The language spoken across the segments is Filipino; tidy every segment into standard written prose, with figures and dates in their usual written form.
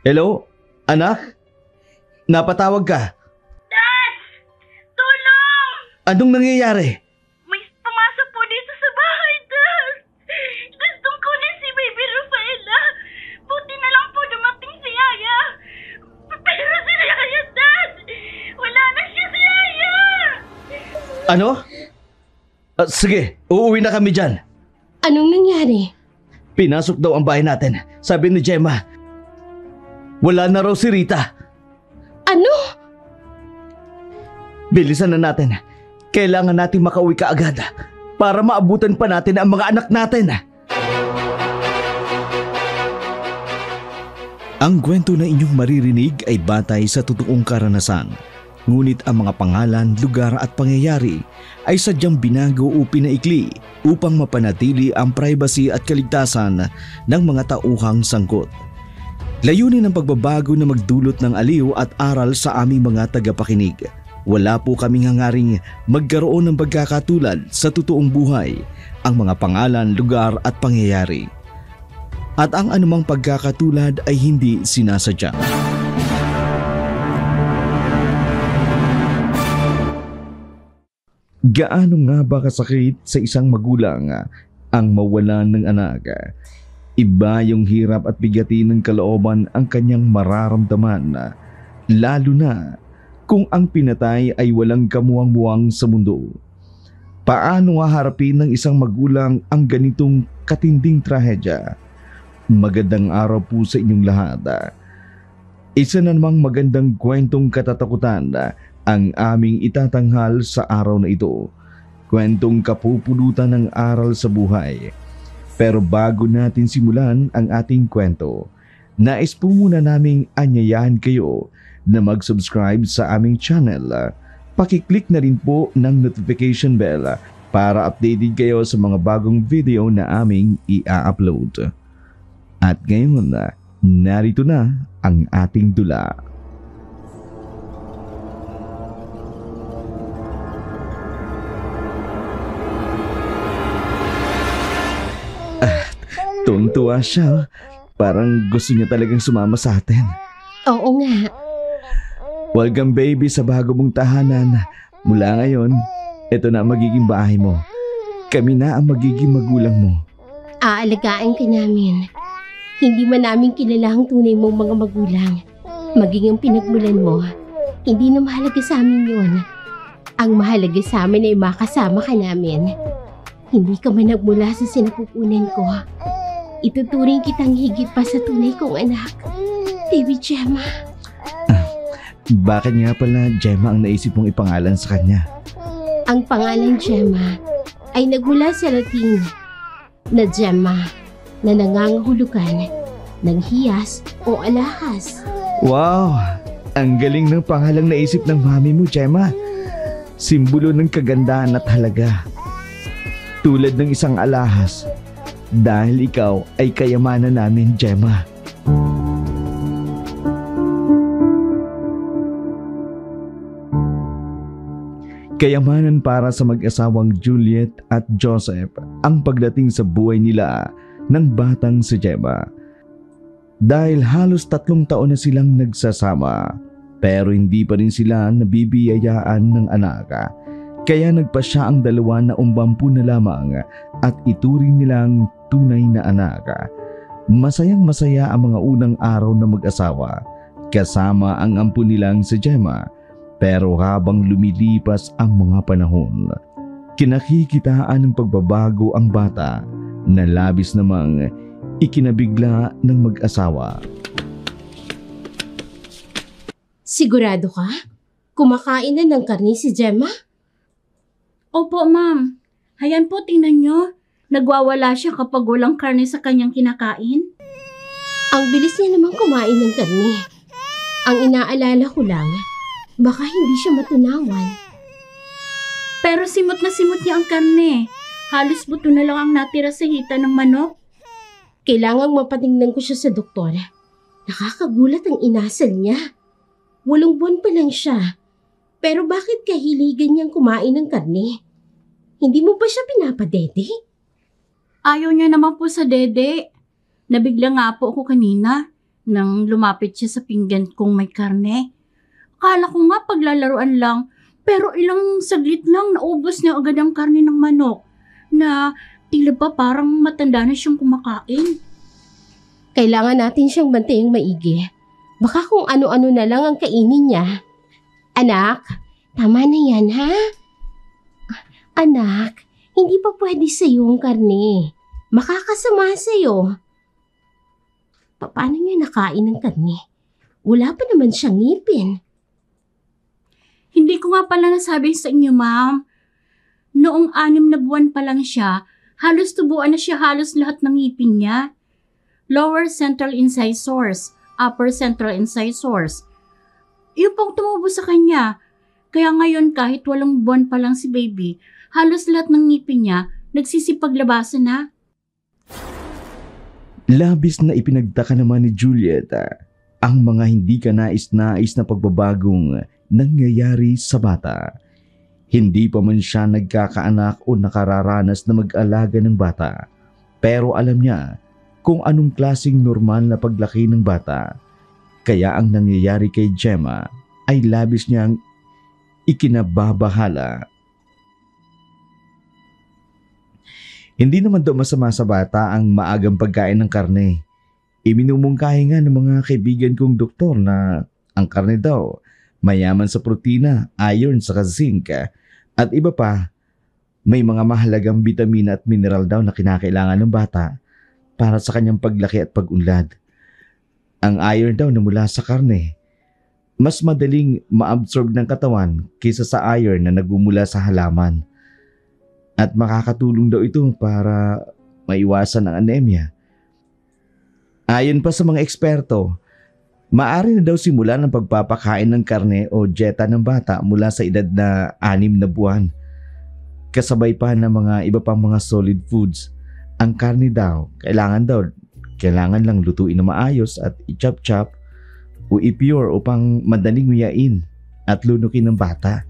Hello? Anak? Napatawag ka? Dad! Tulong! Anong nangyayari? May pumasok po dito sa bahay, Dad! Gustong kunin si Baby Rafaela. Buti na lang po dumating si Yaya. Pero si Yaya, Dad! Wala na siya si Yaya! Ano? Sige, uuwi na kami dyan. Anong nangyari? Pinasok daw ang bahay natin. Sabi ni Gemma, wala na raw si Rita. Ano? Bilisan na natin. Kailangan nating makauwi kaagad para maabutan pa natin ang mga anak natin. Ang kwento na inyong maririnig ay batay sa totoong karanasan. Ngunit ang mga pangalan, lugar at pangyayari ay sadyang binago o pinaikli upang mapanatili ang privacy at kaligtasan ng mga tauhang sangkot. Layunin ng pagbabago na magdulot ng aliw at aral sa aming mga tagapakinig. Wala po kaming hangaring magkaroon ng pagkakatulad sa totoong buhay, ang mga pangalan, lugar at pangyayari. At ang anumang pagkakatulad ay hindi sinasadya. Gaano nga ba kasakit sa isang magulang ang mawalan ng anak? Iba yung hirap at bigatin ng kalooban ang kanyang mararamdaman, lalo na kung ang pinatay ay walang kamuwang-muwang sa mundo. Paano haharapin ng isang magulang ang ganitong katinding trahedya? Magandang araw po sa inyong lahat. Isa na namang magandang kwentong katatakutan ang aming itatanghal sa araw na ito. Kwentong kapupulutan ng aral sa buhay. Pero bago natin simulan ang ating kwento, nais po muna naming anyayahan kayo na mag-subscribe sa aming channel. Pakiclick na rin po ng notification bell para updated kayo sa mga bagong video na aming i-upload. At ngayon, narito na ang ating dula. Tuwang-tuwa siya. Parang gusto niya talagang sumama sa atin. Oo nga. Welcome baby sa bago mong tahanan. Mula ngayon, ito na ang magiging bahay mo. Kami na ang magiging magulang mo. Aalagaan ka namin. Hindi man namin kilala ang tunay mong mga magulang. Maging ang pinagmulan mo, hindi na mahalaga sa amin yun. Ang mahalaga sa amin ay makasama ka namin. Hindi ka man nagmula sa sinapupunan ko. Ituturing kitang higit pa sa tunay kong anak, Baby Gemma. Bakit nga pala Gemma ang naisip mong ipangalan sa kanya? Ang pangalan Gemma ay nagmula sa Latin na Gemma na nangangahulugan ng hiyas o alahas. Wow! Ang galing ng pangalang naisip ng mami mo, Gemma. Simbolo ng kagandahan at halaga. Tulad ng isang alahas. Dahil ikaw ay kayamanan namin, Gemma. Kayamanan para sa mag-asawang Juliet at Joseph ang pagdating sa buhay nila ng batang si Gemma. Dahil halos 3 taon na silang nagsasama, pero hindi pa rin sila nabibiyayaan ng anak. Kaya nagpasya ang dalawa na umbampu na lamang at ituring nilang tunay na anak. Masayang masaya ang mga unang araw na mag-asawa kasama ang ampun nilang si Gemma. Pero habang lumilipas ang mga panahon, kinakikitaan ng pagbabago ang bata na labis namang ikinabigla ng mag-asawa. Sigurado ka? Kumakain na ng karni si Gemma? Opo, ma'am. Hayan po, tingnan nyo. Nagwawala siya kapag walang karne sa kanyang kinakain. Ang bilis niya naman kumain ng karni. Ang inaalala ko lang, baka hindi siya matunawan. Pero simot na simot niya ang karne. Halos buto na lang ang natira sa hita ng manok. Kailangang mapatingnan ko siya sa doktor. Nakakagulat ang inasal niya. 8 buwan pa lang siya. Pero bakit kahiligan niyang kumain ng karne? Hindi mo ba siya pinapadede? Ayaw niya naman po sa dede. Nabigla nga po ako kanina. nang lumapit siya sa pinggan kong may karne. Akala ko nga paglalaruan lang, pero ilang saglit lang naubos niya agad ang karne ng manok na tila ba parang matanda na siyang kumakain. Kailangan natin siyang bantayang maigi. Baka kung ano-ano na lang ang kainin niya. Anak, tama na yan ha? Anak, hindi pa pwede sa'yo ang karne. Makakasama sa'yo. Paano niya nakain ng karne? Wala pa naman siyang ngipin. Hindi ko nga pala nasabi sa inyo, ma'am. Noong 6 na buwan pa lang siya, halos tubuan na siya halos lahat ng ngipin niya. Lower central incisors, upper central incisors. Yung pong tumubo sa kanya. Kaya ngayon kahit 8 buwan pa lang si baby, halos lahat ng ngipin niya nagsisipaglabasan na. Labis na ipinagtaka naman ni Juliet ang mga hindi kanais-nais na pagbabagong nangyayari sa bata. Hindi pa man siya nagkakaanak o nakararanas na mag-alaga ng bata. Pero alam niya kung anong klaseng normal na paglaki ng bata. Kaya ang nangyayari kay Gemma ay labis niyang ikinababahala. Hindi naman daw masama sa bata ang maagang pagkain ng karne. Iminumungkahi nga ng mga kaibigan kong doktor na ang karne daw mayaman sa protina, iron sa zinc at iba pa. May mga mahalagang bitamina at mineral daw na kinakailangan ng bata para sa kanyang paglaki at pag-unlad. Ang iron daw na mula sa karne, mas madaling ma-absorb ng katawan kaysa sa iron na nagmumula sa halaman. At makakatulong daw ito para maiwasan ang anemia. Ayon pa sa mga eksperto, maaari na daw simulan ang pagpapakain ng karne o dieta ng bata mula sa edad na 6 na buwan. Kasabay pa ng mga iba pang mga solid foods. Ang karne daw, kailangan lang lutuin na maayos at i-chop-chop o i-pure upang madaling nguyain at lunukin ng bata.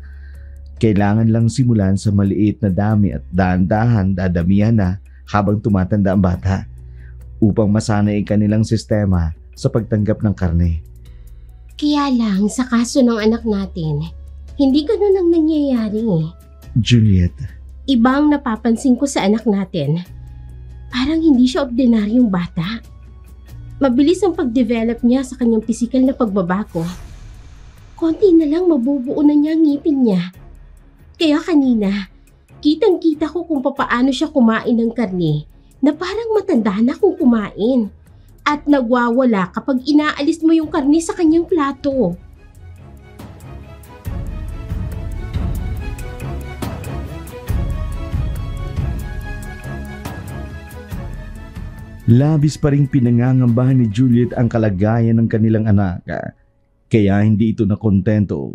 Kailangan lang simulan sa maliit na dami at dahan-dahan dadamihan na habang tumatanda ang bata upang masanay ang kanilang sistema sa pagtanggap ng karne. Kaya lang sa kaso ng anak natin, hindi ganun ang nangyayari eh. Juliet. Iba ang napapansin ko sa anak natin. Parang hindi siya ordinaryong bata. Mabilis ang pag-develop niya sa kanyang pisikal na pagbabago. Konti na lang mabubuo na niya ang ngipin niya. Kaya kanina, kitang-kita ko kung papaano siya kumain ng karne na parang matanda na kung kumain at nagwawala kapag inaalis mo yung karne sa kanyang plato. Labis pa ring pinangangambahan ni Juliet ang kalagayan ng kanilang anak, kaya hindi ito nakontento.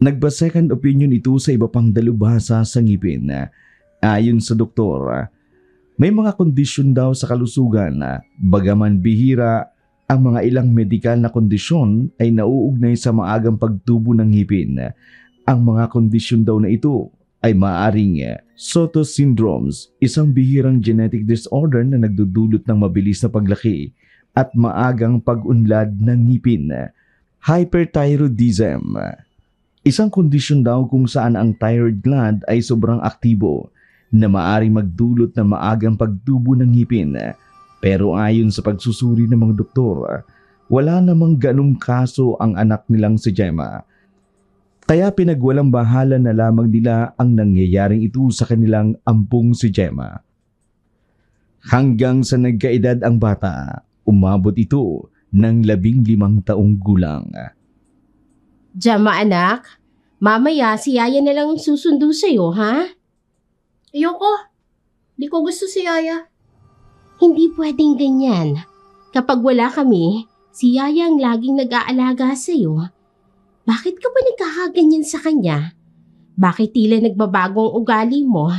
Nagba-second opinion ito sa iba pang dalubhasa sa ngipin. Ayon sa doktor, may mga kondisyon daw sa kalusugan na bagaman bihira, ang mga ilang medikal na kondisyon ay nauugnay sa maagang pagtubo ng ngipin. Ang mga kondisyon daw na ito ay maaaring Soto syndromes, isang bihirang genetic disorder na nagdudulot ng mabilis na paglaki at maagang pag-unlad ng ngipin. Hyperthyroidism, isang kondisyon daw kung saan ang thyroid gland ay sobrang aktibo na maaaring magdulot ng maagang pagtubo ng ngipin. Pero ayon sa pagsusuri ng mga doktor, wala namang ganong kaso ang anak nilang si Gemma. Kaya pinagwalang bahala na lamang nila ang nangyayaring ito sa kanilang ampong si Gemma. Hanggang sa nagkaedad ang bata, umabot ito ng 15 taong gulang. Gemma anak, mamaya si Yaya na lang ang susundo sa'yo ha? Ayoko. Di ko gusto si Yaya. Hindi pwedeng ganyan. Kapag wala kami, si Yaya ang laging nag-aalaga sa'yo. Bakit ka ba nagkakaganyan sa kanya? Bakit tila nagbabago ang ugali mo?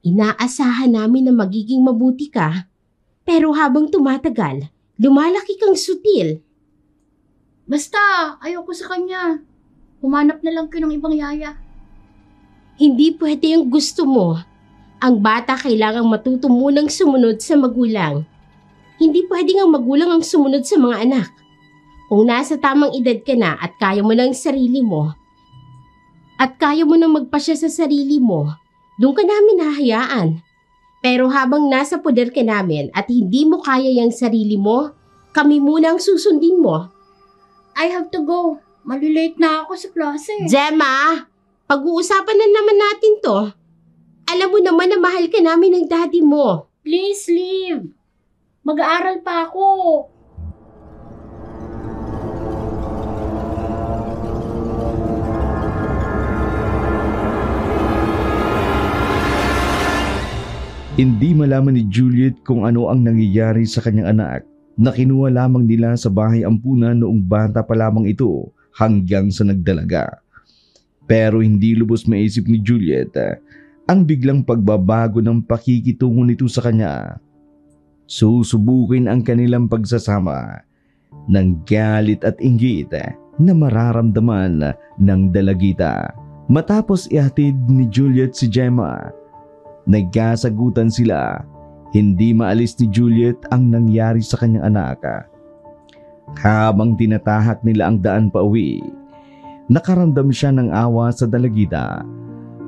Inaasahan namin na magiging mabuti ka. Pero habang tumatagal, lumalaki kang sutil. Basta, ayoko sa kanya. Humanap na lang kayo ng ibang Yaya. Hindi pwede yung gusto mo. Ang bata kailangang matuto munang sumunod sa magulang. Hindi pwedeng ang magulang ang sumunod sa mga anak. Kung nasa tamang edad ka na at kaya mo ng sarili mo, at kaya mo nang magpasya sa sarili mo, doon ka namin hahayaan. Pero habang nasa poder ka namin at hindi mo kaya yung sarili mo, kami muna ang susundin mo. I have to go. Malilate na ako sa klase. Gemma, pag-uusapan na naman natin to. Alam mo naman na mahal ka namin ng daddy mo. Please leave. Mag-aaral pa ako. Hindi malaman ni Juliet kung ano ang nangyayari sa kanyang anak na kinuha lamang nila sa bahay ampunan noong bata pa lamang ito hanggang sa nagdalaga. Pero hindi lubos maisip ni Juliet ang biglang pagbabago ng pakikitungo nito sa kanya. Susubukin ang kanilang pagsasama ng galit at inggit na mararamdaman ng dalagita. Matapos ihatid ni Juliet si Gemma, nagkasagutan sila. Hindi maalis ni Juliet ang nangyari sa kanyang anak. Habang tinatahak nila ang daan pa uwi, nakaramdam siya ng awa sa dalagita.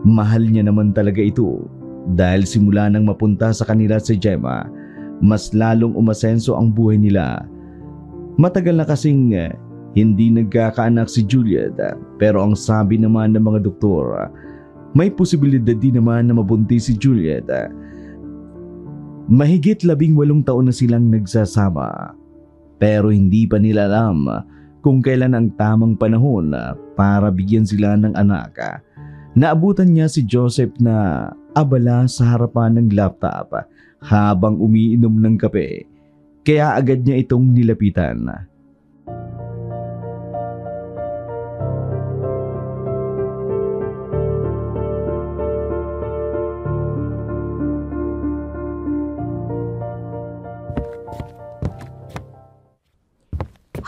Mahal niya naman talaga ito dahil simula nang mapunta sa kanila si Gemma, mas lalong umasenso ang buhay nila. Matagal na kasing hindi nagkakaanak si Juliet, pero ang sabi naman ng mga doktor, may posibilidad din naman na mabuntis si Juliet. Mahigit 18 taon na silang nagsasama, pero hindi pa nila alam kung kailan ang tamang panahon para bigyan sila ng anak. Naabutan niya si Joseph na abala sa harapan ng laptop habang umiinom ng kape, kaya agad niya itong nilapitan.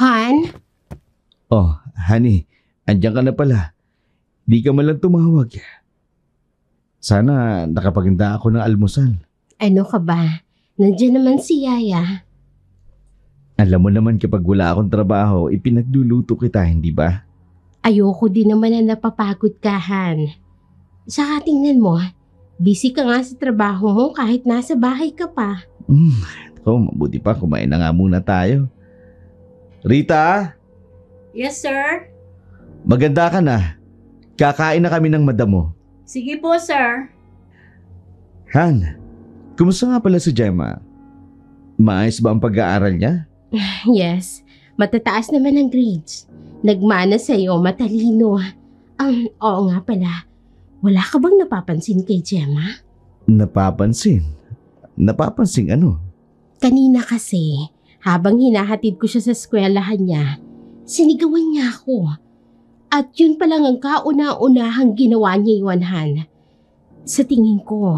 Han? Oh, honey, andyan ka na pala. Di ka man lang tumawag. Sana nakapaganda ako ng almusal. Ano ka ba? Nandiyan naman si Yaya. Alam mo naman kapag wala akong trabaho, ipinagluluto kita, hindi ba? Ayoko din naman na napapagod ka, Han. Saka tingnan mo, busy ka nga sa trabaho mo kahit nasa bahay ka pa. Mabuti pa, kumain na nga muna tayo. Rita? Yes, sir. Maganda ka na. Kakain na kami ng madam mo. Sige po, sir. Han, kumusta nga pala si Gemma? Maayos ba ang pag-aaral niya? Yes, matataas naman ang grades. Nagmana sa'yo, matalino. Oo nga pala. Wala ka bang napapansin kay Gemma? Napapansin? Napapansin ano? Kanina kasi, habang hinahatid ko siya sa eskwelahan niya, sinigawan niya ako. At yun pa lang ang kauna-unahang ginawa niya, Han. Sa tingin ko,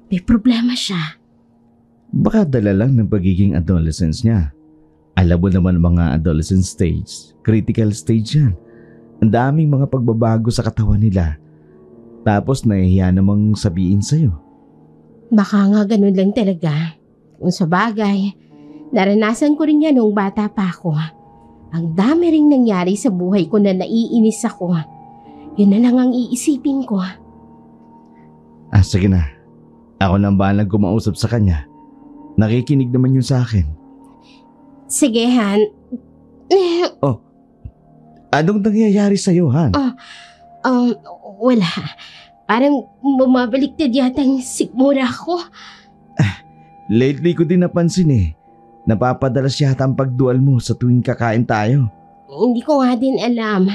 may problema siya. Baka dala lang ng pagiging adolescence niya. Alam mo naman mga adolescent stage, critical stage yan. Ang daming mga pagbabago sa katawan nila. Tapos nahihiya namang sabihin sa'yo. Baka nga ganun lang talaga. Kung sa bagay, naranasan ko rin yan nung bata pa ako. Ang dami ring nangyari sa buhay ko na naiinis ako. Yun na lang ang iisipin ko. Sige na. Ako nang bahalang kumausap sa kanya. Nakikinig naman yun sa akin. Sige, Han. Anong nangyayari sa'yo, Han? Wala. Parang bumabaliktad yata ang sikmura ko. Lately ko din napansin eh. Napapadalas yata ang pagdual mo sa tuwing kakain tayo. Hindi ko nga din alam.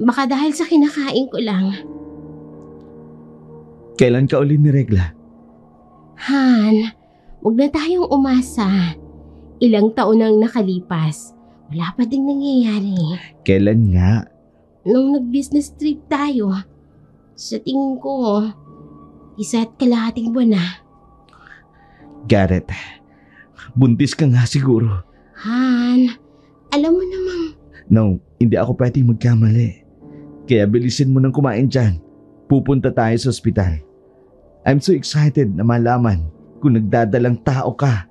Baka dahil sa kinakain ko lang. Kailan ka uli niregla? Han, huwag na tayong umasa. Ilang taon nang nakalipas. Wala pa ding nangyayari. Kailan nga? Nung nag-business trip tayo, sa tingin ko, 1.5 buwan na. Got it. Buntis ka nga siguro. Han, alam mo namang... No, hindi ako pwedeng magkamali. Kaya bilisin mo nang kumain dyan. Pupunta tayo sa ospital. I'm so excited na malaman kung nagdadalang tao ka.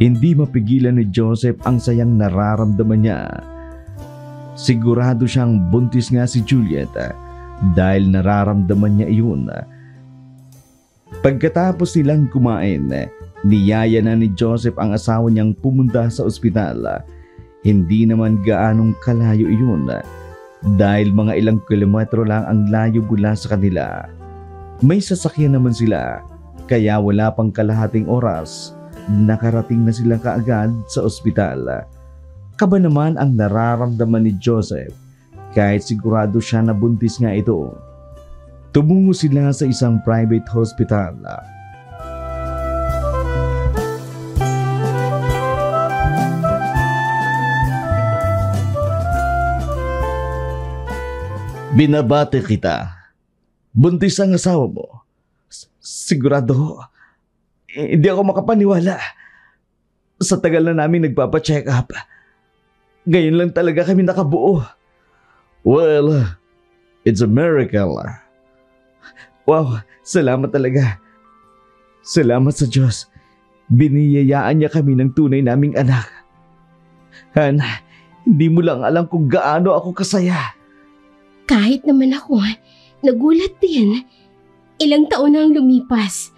Hindi mapigilan ni Joseph ang sayang nararamdaman niya. Sigurado siyang buntis nga si Juliet dahil nararamdaman niya iyon. Pagkatapos nilang kumain, niyaya na ni Joseph ang asawa niyang pumunta sa ospital. Hindi naman gaanong kalayo iyon dahil mga ilang kilometro lang ang layo mula sa kanila. May sasakyan naman sila kaya wala pang kalahating oras nakarating na sila kaagad sa ospital. Kaba naman ang nararamdaman ni Joseph kahit sigurado siya na buntis nga ito. Tumungo sila sa isang private hospital. Binabati kita. Buntis ang asawa mo. Sigurado. Hindi ako makapaniwala. Sa tagal na namin nagpapacheck up. Ngayon lang talaga kami nakabuo. Well, it's a miracle. Wow, salamat talaga. Salamat sa Diyos. Biniyayaan niya kami ng tunay naming anak. Han, hindi mo lang alam kung gaano ako kasaya. Kahit naman ako, nagulat din. Ilang taon na ang lumipas.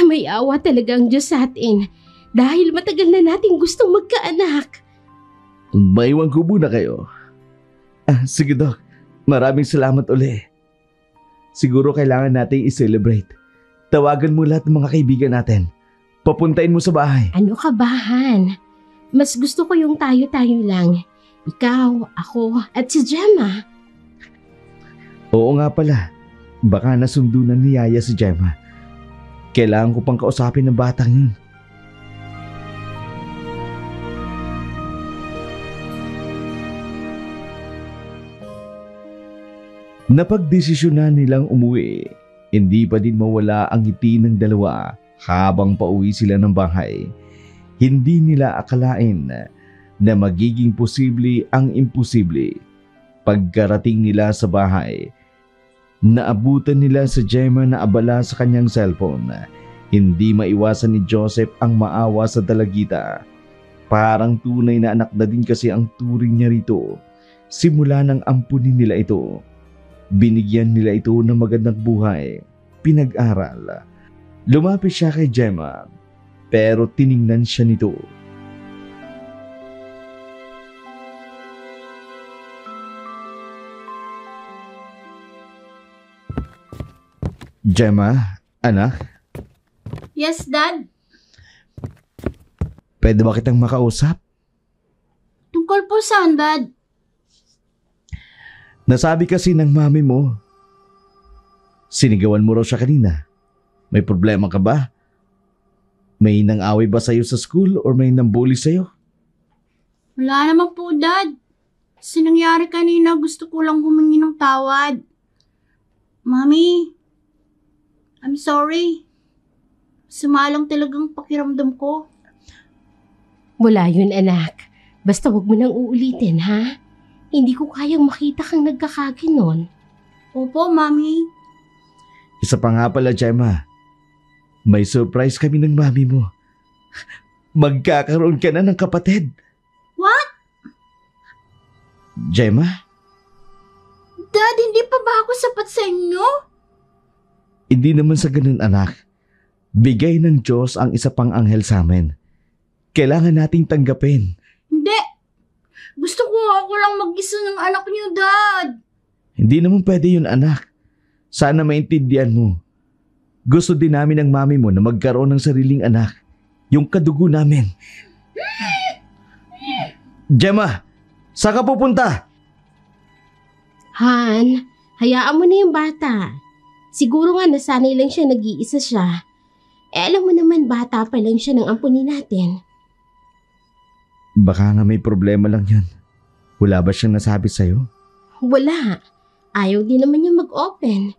May awa talaga ang Diyos sa atin dahil matagal na nating gustong magkaanak. Maiwan ko muna kayo. Sige Doc, maraming salamat uli. Siguro kailangan nating i-celebrate. Tawagan mo lahat ng mga kaibigan natin. Papuntahin mo sa bahay. Ano ka ba, Han? Mas gusto ko yung tayo-tayo lang. Ikaw, ako, at si Gemma. Oo nga pala. Baka nasundunan ni Yaya si Gemma. Kailangan ko pang kausapin ng batang yun. Napagdesisyonan nilang umuwi. Hindi pa din mawala ang ngiti ng dalawa habang pauwi sila ng bahay. Hindi nila akalain na magiging posible ang imposible. Pagkarating nila sa bahay, naabutan nila si Gemma na abala sa kanyang cellphone. Hindi maiwasan ni Joseph ang maawa sa dalagita. Parang tunay na anak na din kasi ang turing niya rito. Simula nang ampunin nila ito. Binigyan nila ito ng magandang buhay, pinag-aral. Lumapit siya kay Gemma, pero tiningnan siya nito. Gemma, anak? Yes, Dad. Pwede ba kitang makausap? Tungkol po saan, Dad? Nasabi kasi ng mami mo. Sinigawan mo raw siya kanina. May problema ka ba? May nang-away ba sa'yo sa school or may nang-bully sa'yo? Wala naman po, Dad. Kasi nangyari kanina, gusto ko lang humingi ng tawad. Mami, I'm sorry. Sumalang talagang pakiramdam ko. Wala yun, anak. Basta wag mo nang uulitin, ha? Hindi ko kayang makita kang nagkakaginon. Opo, Mami. Isa pa nga pala, Gemma. May surprise kami ng mami mo. Magkakaroon ka na ng kapatid. What? Gemma? Dad, hindi pa ba ako sapat sa inyo? Hindi naman sa ganun, anak. Bigay ng Diyos ang isa pang anghel sa amin. Kailangan nating tanggapin. Hindi. Gusto ko ako lang mag-isa ng anak niyo, Dad. Hindi naman pwede yun, anak. Sana maintindihan mo. Gusto din namin ng mami mo na magkaroon ng sariling anak. Yung kadugo namin. Gemma, saan ka pupunta? Han, hayaan mo na yung bata. Siguro nga nasanay lang siya, nag-iisa siya. Alam mo naman, bata pa lang siya ng ampunin natin. Baka nga may problema lang yun. Wala ba siyang nasabi sa'yo? Wala. Ayaw din naman niya mag-open.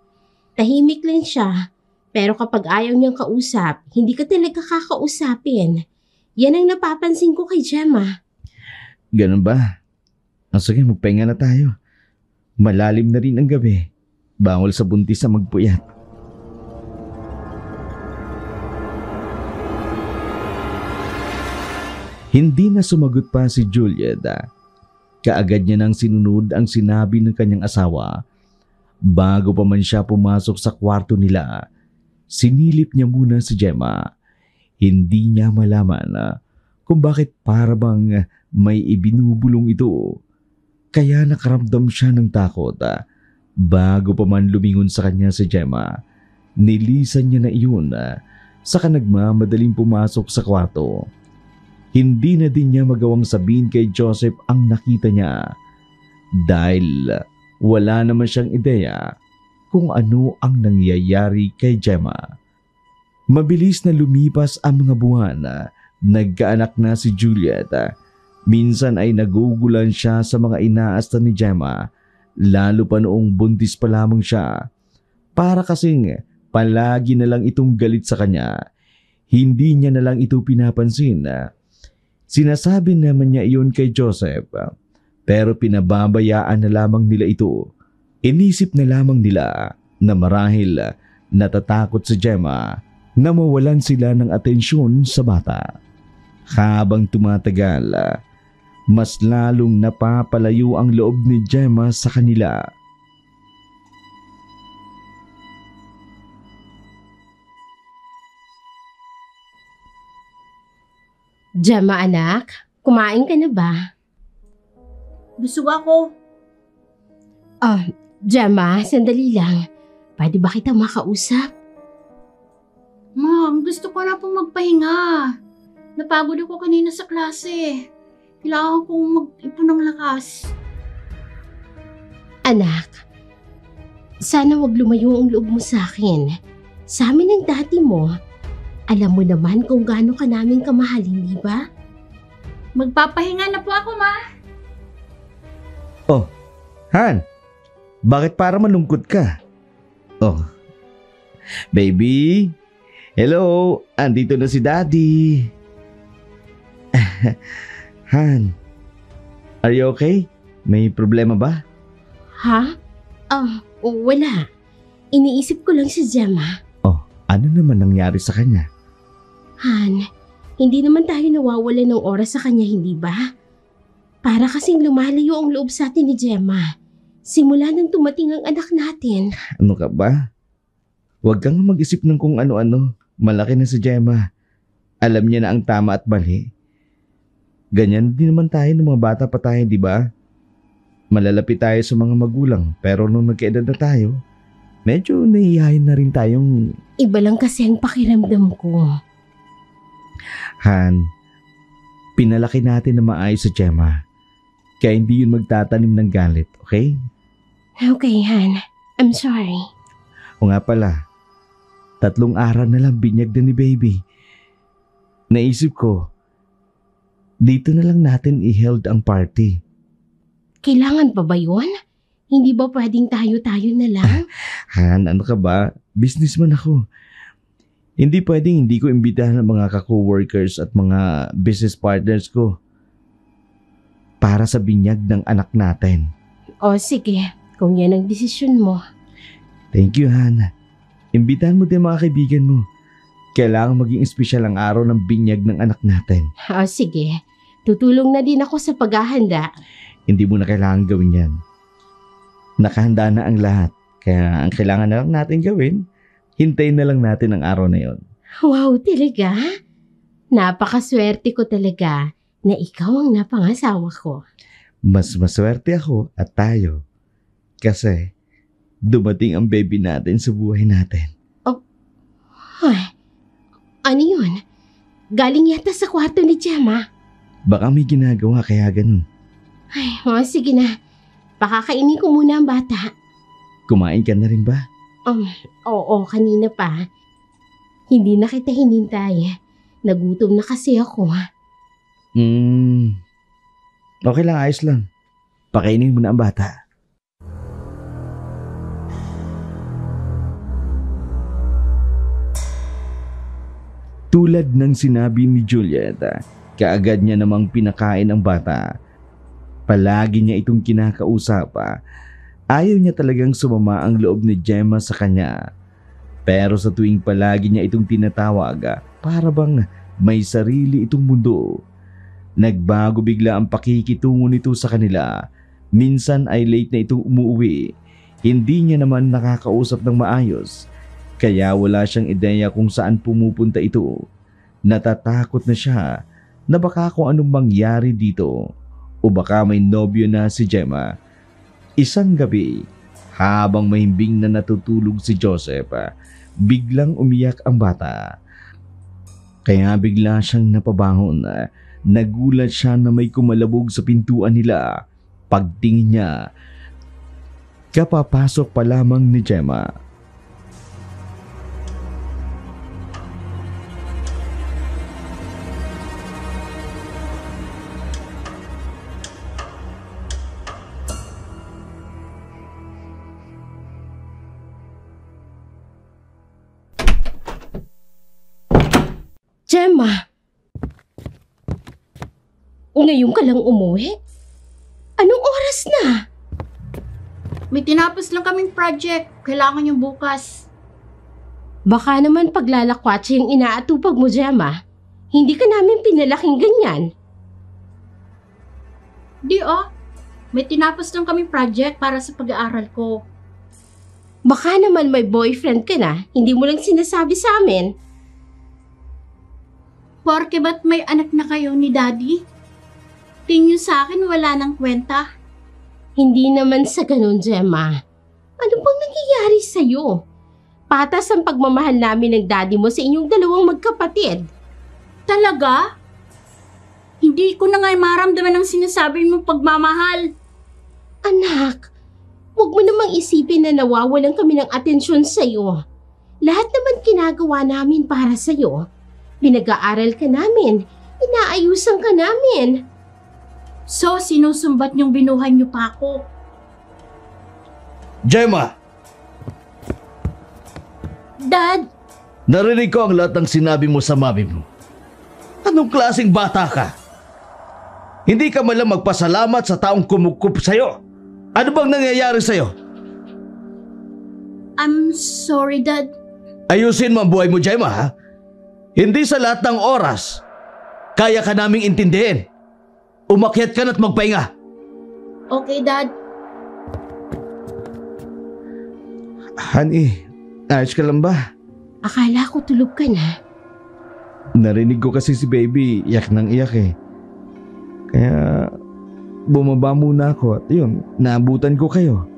Tahimik lang siya. Pero kapag ayaw niyang kausap, hindi ka talaga kakausapin. Yan ang napapansin ko kay Gemma. Ganun ba? Sige, magpahinga na tayo. Malalim na rin ang gabi. Bawal sa buntis na magpuyat. Hindi na sumagot pa si Juliet. Kaagad niya nang sinunod ang sinabi ng kanyang asawa. Bago pa man siya pumasok sa kwarto nila, sinilip niya muna si Gemma. Hindi niya malaman kung bakit para bang may ibinubulong ito. Kaya nakaramdam siya ng takot. Bago pa man lumingon sa kanya si Gemma, nilisan niya na iyon saka nagmamadaling pumasok sa kwarto. Hindi na din niya magawang sabihin kay Joseph ang nakita niya dahil wala naman siyang ideya kung ano ang nangyayari kay Gemma. Mabilis na lumipas ang mga buwan. Nagkaanak na si Juliet. Minsan ay nagugulan siya sa mga inaasta ni Gemma, lalo pa noong buntis pa lamang siya. Para kasing palagi na lang itong galit sa kanya. Hindi niya na lang ito pinapansin. Sinasabi naman niya iyon kay Joseph, pero pinababayaan na lamang nila ito. Inisip na lamang nila na marahil natatakot si Gemma na mawalan sila ng atensyon sa bata. Habang tumatagal, mas lalong napapalayo ang loob ni Gemma sa kanila. Gemma anak, kumain ka na ba? Busog ako. Gemma, sandali lang. Pwede ba kita makausap? Ma'am, gusto ko na po magpahinga. Napagod ako kanina sa klase. Kailangan kong mag-ipon ng lakas. Anak, sana wag lumayo ang loob mo sa akin. Sa amin ang dati mo. Alam mo naman kung gaano ka namin kamahalin, di ba? Magpapahinga na po ako, ma. Oh, Han, bakit para malungkot ka? Oh, baby, hello, andito na si Daddy. Han, are you okay? May problema ba? Ha? Wala. Iniisip ko lang si Gemma. Oh, ano naman nangyari sa kanya? Han, hindi naman tayo nawawala ng oras sa kanya, hindi ba? Para kasing lumalayo ang loob sa atin ni Gemma. Simula nang tumating ang anak natin. Ano ka ba? Huwag kang mag-isip ng kung ano-ano. Malaki na si Gemma. Alam niya na ang tama at mali. Ganyan din naman tayo ng mga bata pa tayo, di ba? Malalapit tayo sa mga magulang, pero nung nagkaedad na tayo, medyo nahihayin na rin tayong... Iba lang kasi ang pakiramdam ko. Han, pinalaki natin na maayos sa Gemma. Kaya hindi yun magtatanim ng galit, okay? Okay, Han. I'm sorry. O nga pala, 3 araw na lang binyag na ni baby. Naisip ko, dito na lang natin i-held ang party. Kailangan pa ba yun? Hindi ba pwedeng tayo-tayo na lang? Han, ano ka ba? Businessman ako. Hindi pwedeng hindi ko imbitahan ang mga ka-coworkers at mga business partners ko para sa binyag ng anak natin. O sige, kung yan ang desisyon mo. Thank you, Han. Imbitahan mo din mga kaibigan mo. Kailangan maging espesyal ang araw ng binyag ng anak natin. O sige, tutulong na din ako sa paghahanda. Hindi mo na kailangan gawin yan. Nakahanda na ang lahat. Kaya ang kailangan na lang natin gawin, hintayin na lang natin ang araw na yon. Wow, talaga? Napakaswerte ko talaga na ikaw ang napangasawa ko. Mas maswerte ako at tayo. Kasi dumating ang baby natin sa buhay natin. Ay, ano yun? Galing yata sa kwarto ni Gemma. Baka may ginagawa kaya ganun. Ay, sige na. Pakakainin ko muna ang bata. Kumain ka na rin ba? Oo, kanina pa. Hindi na kita hinintay. Nagutom na kasi ako. Okay lang, ayos lang. Pakainin mo na ang bata. Tulad ng sinabi ni Juliet, kaagad niya namang pinakain ang bata. Palagi niya itong kinakausap. Ayaw niya talagang sumama ang loob ni Gemma sa kanya. Pero sa tuwing palagi niya itong tinatawag, para bang may sarili itong mundo. Nagbago bigla ang pakikitungo nito sa kanila. Minsan ay late na ito umuwi. Hindi niya naman nakakausap ng maayos. Kaya wala siyang ideya kung saan pumupunta ito. Natatakot na siya na baka kung anong mangyari dito. O baka may nobyo na si Gemma. Isang gabi, habang mahimbing na natutulog si Joseph, biglang umiyak ang bata. Kaya bigla siyang napabangon. Nagulat siya na may kumalabog sa pintuan nila. Pagtingin niya, kapapasok pa lamang ni Gemma. Gemma! Ngayon ka lang umuwi? Anong oras na? May tinapos lang kaming project. Kailangan yung bukas. Baka naman paglalakwatsa yung inaatupag mo, Gemma. Hindi ka namin pinalaking ganyan. Di may tinapos lang kaming project para sa pag-aaral ko. Baka naman may boyfriend ka na, hindi mo lang sinasabi sa amin. Porke ba't may anak na kayo ni Daddy? Tingin sa akin wala nang kwenta. Hindi naman sa ganun, Gemma. Ano bang nangyayari sa'yo? Patas ang pagmamahal namin ng daddy mo sa inyong dalawang magkapatid. Talaga? Hindi ko na nga maramdaman ang sinasabi mong pagmamahal. Anak, huwag mo namang isipin na nawawalan kami ng atensyon sa'yo. Lahat naman ginagawa namin para sa'yo. Pinag-aaral ka namin. Inaayusan ka namin. So, sinusumbat niyong binuhan niyo pa ako. Gemma! Dad! Narinig ko ang lahat ng sinabi mo sa mami mo. Anong klaseng bata ka? Hindi ka man lang magpasalamat sa taong kumukup sa'yo. Ano bang nangyayari sa'yo? I'm sorry, Dad. Ayusin mo ang buhay mo, Gemma, ha? Hindi sa lahat ng oras kaya ka naming intindihin. Umakyat ka na't magpahinga. Okay, Dad. Honey, ayos ka lang ba? Akala ko tulog ka na. Narinig ko kasi si baby, iyak ng iyak eh. Kaya bumaba muna ako at yun, naabutan ko kayo.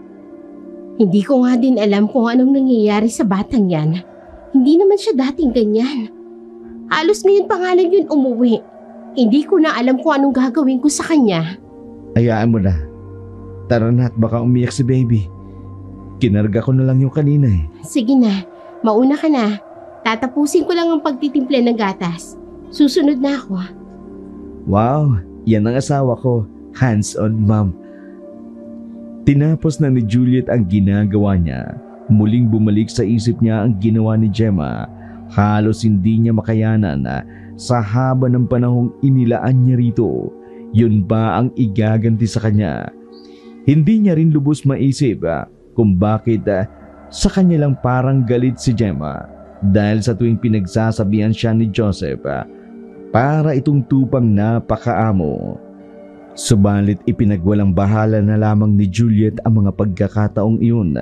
Hindi ko nga din alam kung anong nangyayari sa batang yan. Hindi naman siya dating ganyan. Halos ngayon pa nga lang yun umuwi. Hindi ko na alam kung anong gagawin ko sa kanya. Hayaan mo na. Tara na at baka umiyak si baby. Kinarga ko na lang yung kanina eh. Sige na, mauna ka na. Tatapusin ko lang ang pagtitimple ng gatas. Susunod na ako. Wow, yan ang asawa ko. Hands-on mom. Tinapos na ni Juliet ang ginagawa niya. Muling bumalik sa isip niya ang ginawa ni Gemma. Halos hindi niya makayanan na sa haba ng panahong inilaan niya rito. Yun ba ang igaganti sa kanya? Hindi niya rin lubos maisip kung bakit sa kanya lang parang galit si Gemma. Dahil sa tuwing pinagsasabihan siya ni Joseph para itong tupang napakaamo. Subalit ipinagwalang bahala na lamang ni Juliet ang mga pagkakataong iyon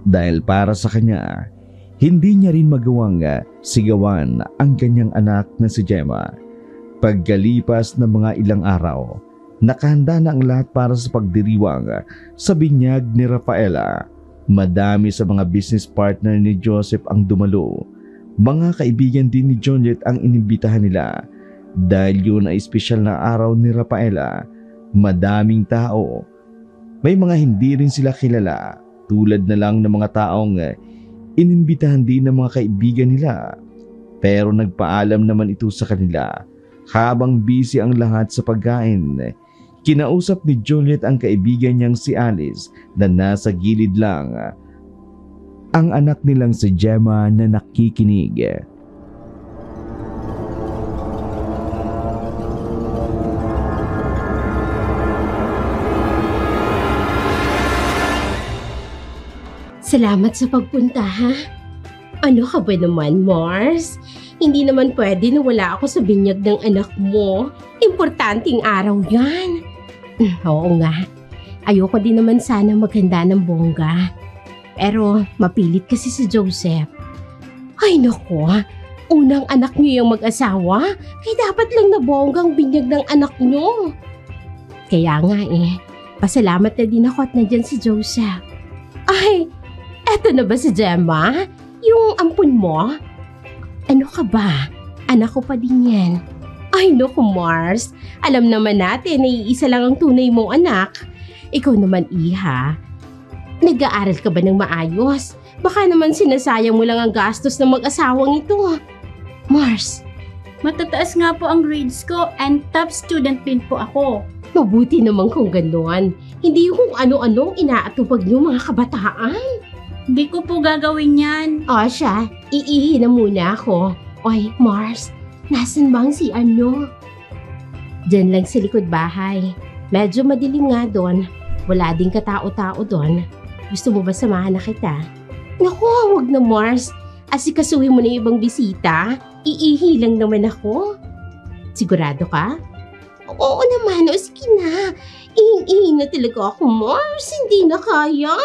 dahil para sa kanya, hindi niya rin magawang sigawan ang kanyang anak na si Gemma. Pagkalipas ng mga ilang araw, nakahanda na ang lahat para sa pagdiriwang sa binyag ni Rafaela. Madami sa mga business partner ni Joseph ang dumalo. Mga kaibigan din ni Juliet ang inimbitahan nila. Dahil yun ay espesyal na araw ni Rafaela, madaming tao. May mga hindi rin sila kilala, tulad na lang ng mga taong inimbitahan din ng mga kaibigan nila. Pero nagpaalam naman ito sa kanila habang busy ang lahat sa pagkain. Kinausap ni Juliet ang kaibigan niyang si Alice na nasa gilid lang. Ang anak nilang si Gemma na nakikinig. Salamat sa pagpunta, ha? Ano ka ba naman, Mars? Hindi naman pwede na wala ako sa binyag ng anak mo. Importanteng araw yan. Oo nga. Ayoko din naman sana maghanda ng bongga. Pero mapilit kasi si Joseph. Ay nako, unang anak niyo yung mag-asawa, kaya dapat lang na bonggang binyag ng anak niyo. Kaya nga pasalamat na din ako at nandyan si Joseph. Ay, eto na ba si Gemma? Yung ampun mo? Ano ka ba? Anak ko pa din yan. Ay naku Mars, alam naman natin na iisa lang ang tunay mong anak. Ikaw naman Iha, nag-aaral ka ba ng maayos? Baka naman sinasayang mo lang ang gastos ng mag-asawang ito. Mars, Matataas nga po ang grades ko and top student din po ako. mabuti naman kung gano'n. Hindi kung ano-anong inaatupag niyo mga kabataan. Hindi ko po gagawin yan. O siya, iihi na muna ako. Oy, Mars, nasan ba ang CR niyo? Diyan lang sa likod bahay. Medyo madilim nga doon. Wala ding katao-tao doon. Gusto mo ba samahan na kita? Naku, wag na Mars. Asikasuhin mo na yung ibang bisita. Iihi lang naman ako. Sigurado ka? Oo naman, o sige na. Ihing-ihi na talaga ako, Mars. Hindi na kaya.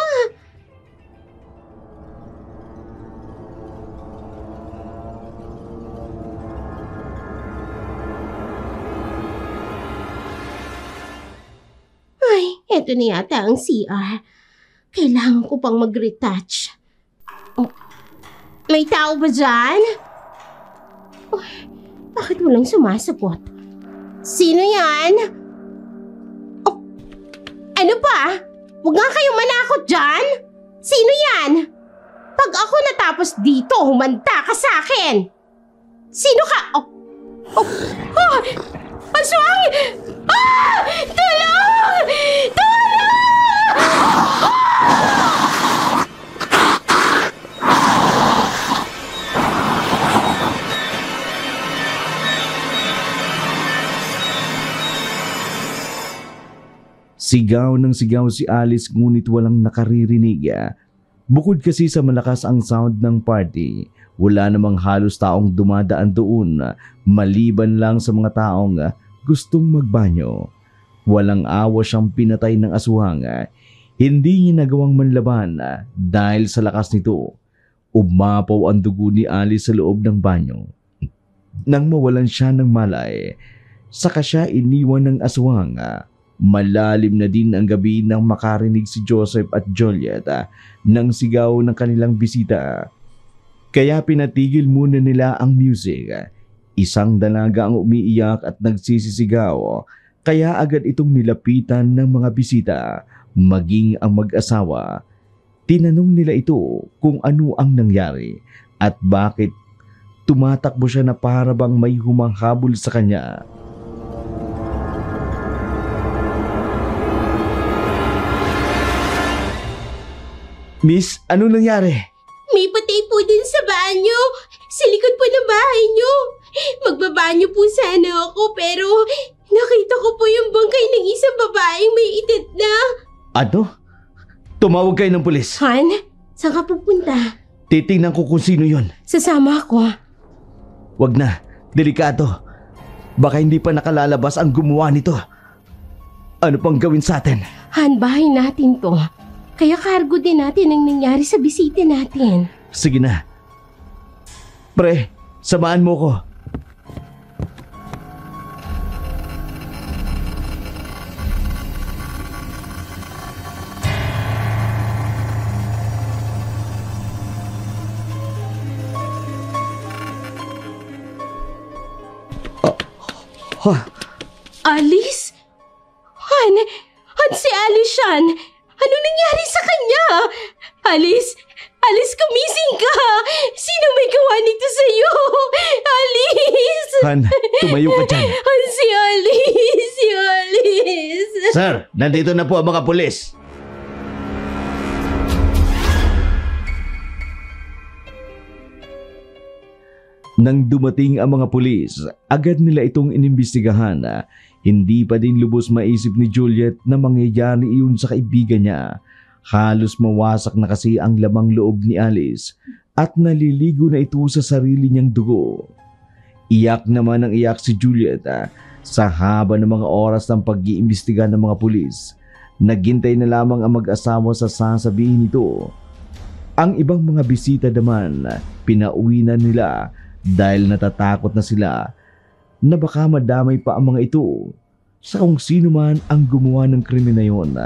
Ay, eto na yata ang CR. Kailangan ko pang mag-retouch. Oh, may tao ba dyan? Oh, bakit walang sumasagot? Sino yan? Oh, ano ba? Huwag nga kayong manakot dyan. Sino yan? Pag ako natapos dito, humanta ka sa akin. Sino ka? Oh, oh, oh, aswang! Ah! Tulong! Tulong! Sigaw ng sigaw si Alice ngunit walang nakaririnig. Bukod kasi sa malakas ang sound ng party, wala namang halos taong dumadaan doon maliban lang sa mga taong gustong magbanyo. Walang awa siyang pinatay ng aswang. Hindi niya nagawang manlaban dahil sa lakas nito. Umapaw ang dugo ni Alice sa loob ng banyo. Nang mawalan siya ng malay, saka siya iniwan ng aswang. Malalim na din ang gabi nang makarinig si Joseph at Juliet ng sigaw ng kanilang bisita. Kaya pinatigil muna nila ang music. Isang dalaga ang umiiyak at nagsisisigaw, kaya agad itong nilapitan ng mga bisita, maging ang mag-asawa. Tinanong nila ito kung ano ang nangyari at bakit tumatakbo siya na para bang may humanghabol sa kanya. Miss, ano nangyari? May patay po din sa banyo. Sa likod po ng bahay niyo. Magbabanyo po sana ako pero nakita ko po yung bangkay ng isang babaeng may edad na. Ano? Tumawag kayo ng pulis. Han, saan ka pupunta? Titingnan ko kung sino yon. Sasama ako. Wag na, delikado. Baka hindi pa nakalalabas ang gumawa nito. Ano pang gawin sa atin? Han, bahay natin to. Kaya cargo din natin ang nangyari sa bisita natin. Sige na. Pre, samahan mo ko. Alice? Han si Alice yan. Ano nangyari sa kanya? Alice, gumising ka! Sino may gawa nito sa'yo? Alice! Han, tumayo ka dyan. Si Alice! Sir, nandito na po ang mga pulis. Nang dumating ang mga pulis, agad nila itong inimbestigahan. Hindi pa din lubos maisip ni Juliet na mangyayari iyon sa kaibigan niya. Halos mawasak na kasi ang lamang loob ni Alice at naliligo na ito sa sarili niyang dugo. Iyak naman ang iyak si Juliet sa haba ng mga oras ng pag-iimbestiga ng mga pulis. Naghintay na lamang ang mag-asawa sa sasabihin nito. Ang ibang mga bisita naman, pinauwi na nila dahil natatakot na sila na baka madamay pa ang mga ito sa kung sino man ang gumawa ng krimen na yon.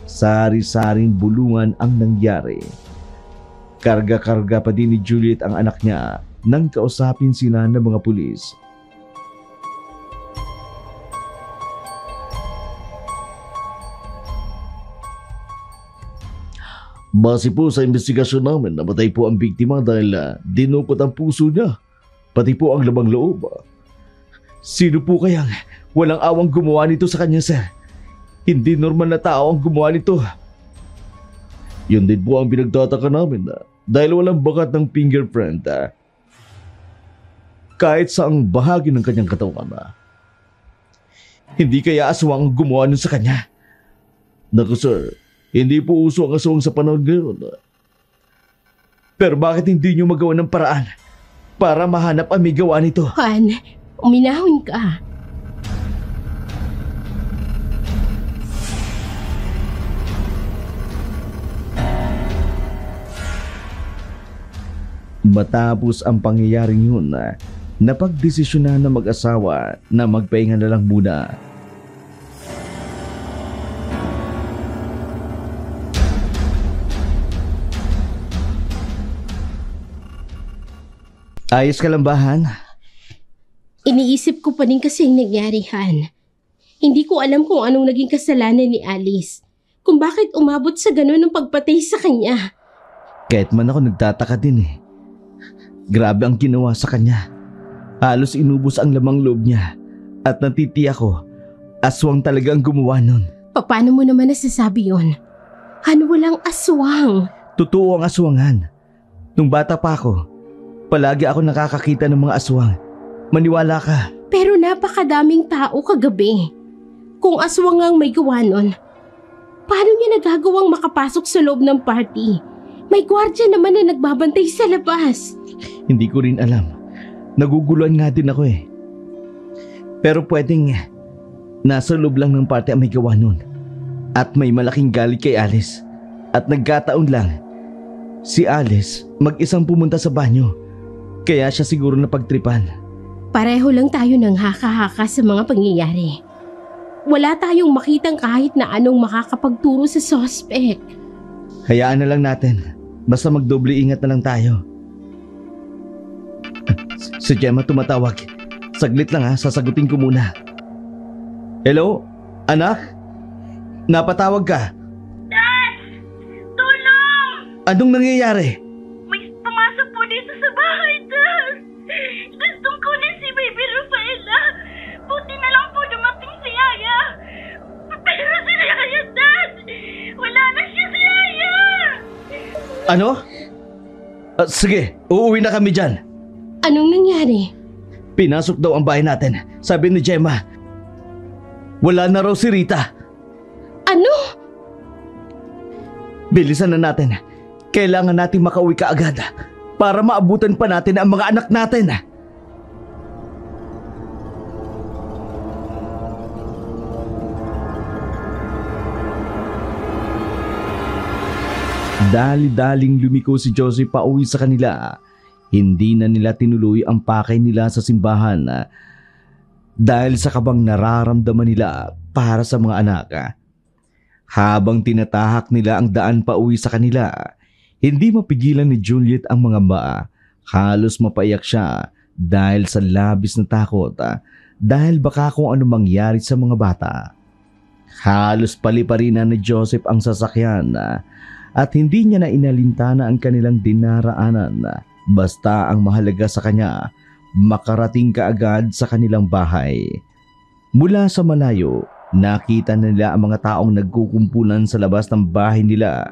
Sari-saring bulungan ang nangyari. Karga-karga pa din ni Juliet ang anak niya nang kausapin sila ng mga pulis. Base po sa investigasyon namin, namatay po ang biktima dahil dinukot ang puso niya, pati po ang labang loob. Sino po kayang walang awang gumawa nito sa kanya, sir? Hindi normal na tao ang gumawa nito. Yun din po ang pinagtataka namin dahil walang bakat ng fingerprint kahit sa ang bahagi ng kanyang katawan. Hindi kaya aswang ang gumawa nun sa kanya? Naku sir, hindi po uso ang aswang sa panahon ngayon. Pero bakit hindi niyo magawa ng paraan para mahanap ang may gawa nito? Han, uminahon ka. Matapos ang pangyayaring yun, napagdesisyonan na mag-asawa na magpahinga na lang muna. Ayos ka lang ba, Han? Iniisip ko pa rin kasi ang nangyari, Han. Hindi ko alam kung anong naging kasalanan ni Alice. Kung bakit umabot sa ganun ang pagpatay sa kanya. Kahit man ako nagtataka din eh. Grabe ang ginawa sa kanya. Halos inubos ang lamang loob niya. At natitiyak ko, aswang talaga ang gumawa nun. Paano mo naman nasasabi yun? Han, walang aswang. Totoo ang aswangan. Nung bata pa ako, palagi ako nakakakita ng mga aswang. Maniwala ka. Pero napakadaming tao kagabi. Kung aswang ang may gawa nun, paano niya nagagawang makapasok sa loob ng party? May gwardiya naman na nagbabantay sa labas. Hindi ko rin alam. Naguguluhan nga din ako eh. Pero pwedeng nasa loob lang ng party ang may gawa nun. At may malaking galit kay Alice. At nagkataon lang, si Alice mag-isang pumunta sa banyo. Kaya siya siguro napagtripan. Pareho lang tayo ng haka-haka sa mga pangyayari. Wala tayong makitang kahit na anong makakapagturo sa suspect. Hayaan na lang natin. Basta magdoble ingat na lang tayo. Si Gemma tumatawag. Saglit lang sasagutin ko muna. Hello? Anak? Napatawag ka? Dad! Tulong! Anong nangyayari? May pumasok po dito sa bahay, Dad! Gustong kunin si Baby Rafaela! Buti na lang po dumating si Yaya! Pero si Yaya, Dad! Wala na siya si Yaya! Ano? Sige, uuwi na kami dyan. Anong nangyari? Pinasok daw ang bahay natin. Sabi ni Gemma, wala na raw si Rita. Ano? Bilisan na natin. Kailangan natin makauwi kaagad para maabutan pa natin ang mga anak natin. Dali-daling lumiko si Josie pauwi sa kanila. Hindi na nila tinuloy ang pakay nila sa simbahan dahil sa kabang nararamdaman nila para sa mga anak. Habang tinatahak nila ang daan pauwi sa kanila, hindi mapigilan ni Juliet ang mga mba. Halos mapaiyak siya dahil sa labis na takot dahil baka kung ano mangyari sa mga bata. Halos paliparinan ni Joseph ang sasakyan at hindi niya na inalintana ang kanilang dinaraanan. Basta ang mahalaga sa kanya, makarating kaagad sa kanilang bahay. Mula sa malayo, nakita nila ang mga taong nagkukumpulan sa labas ng bahay nila.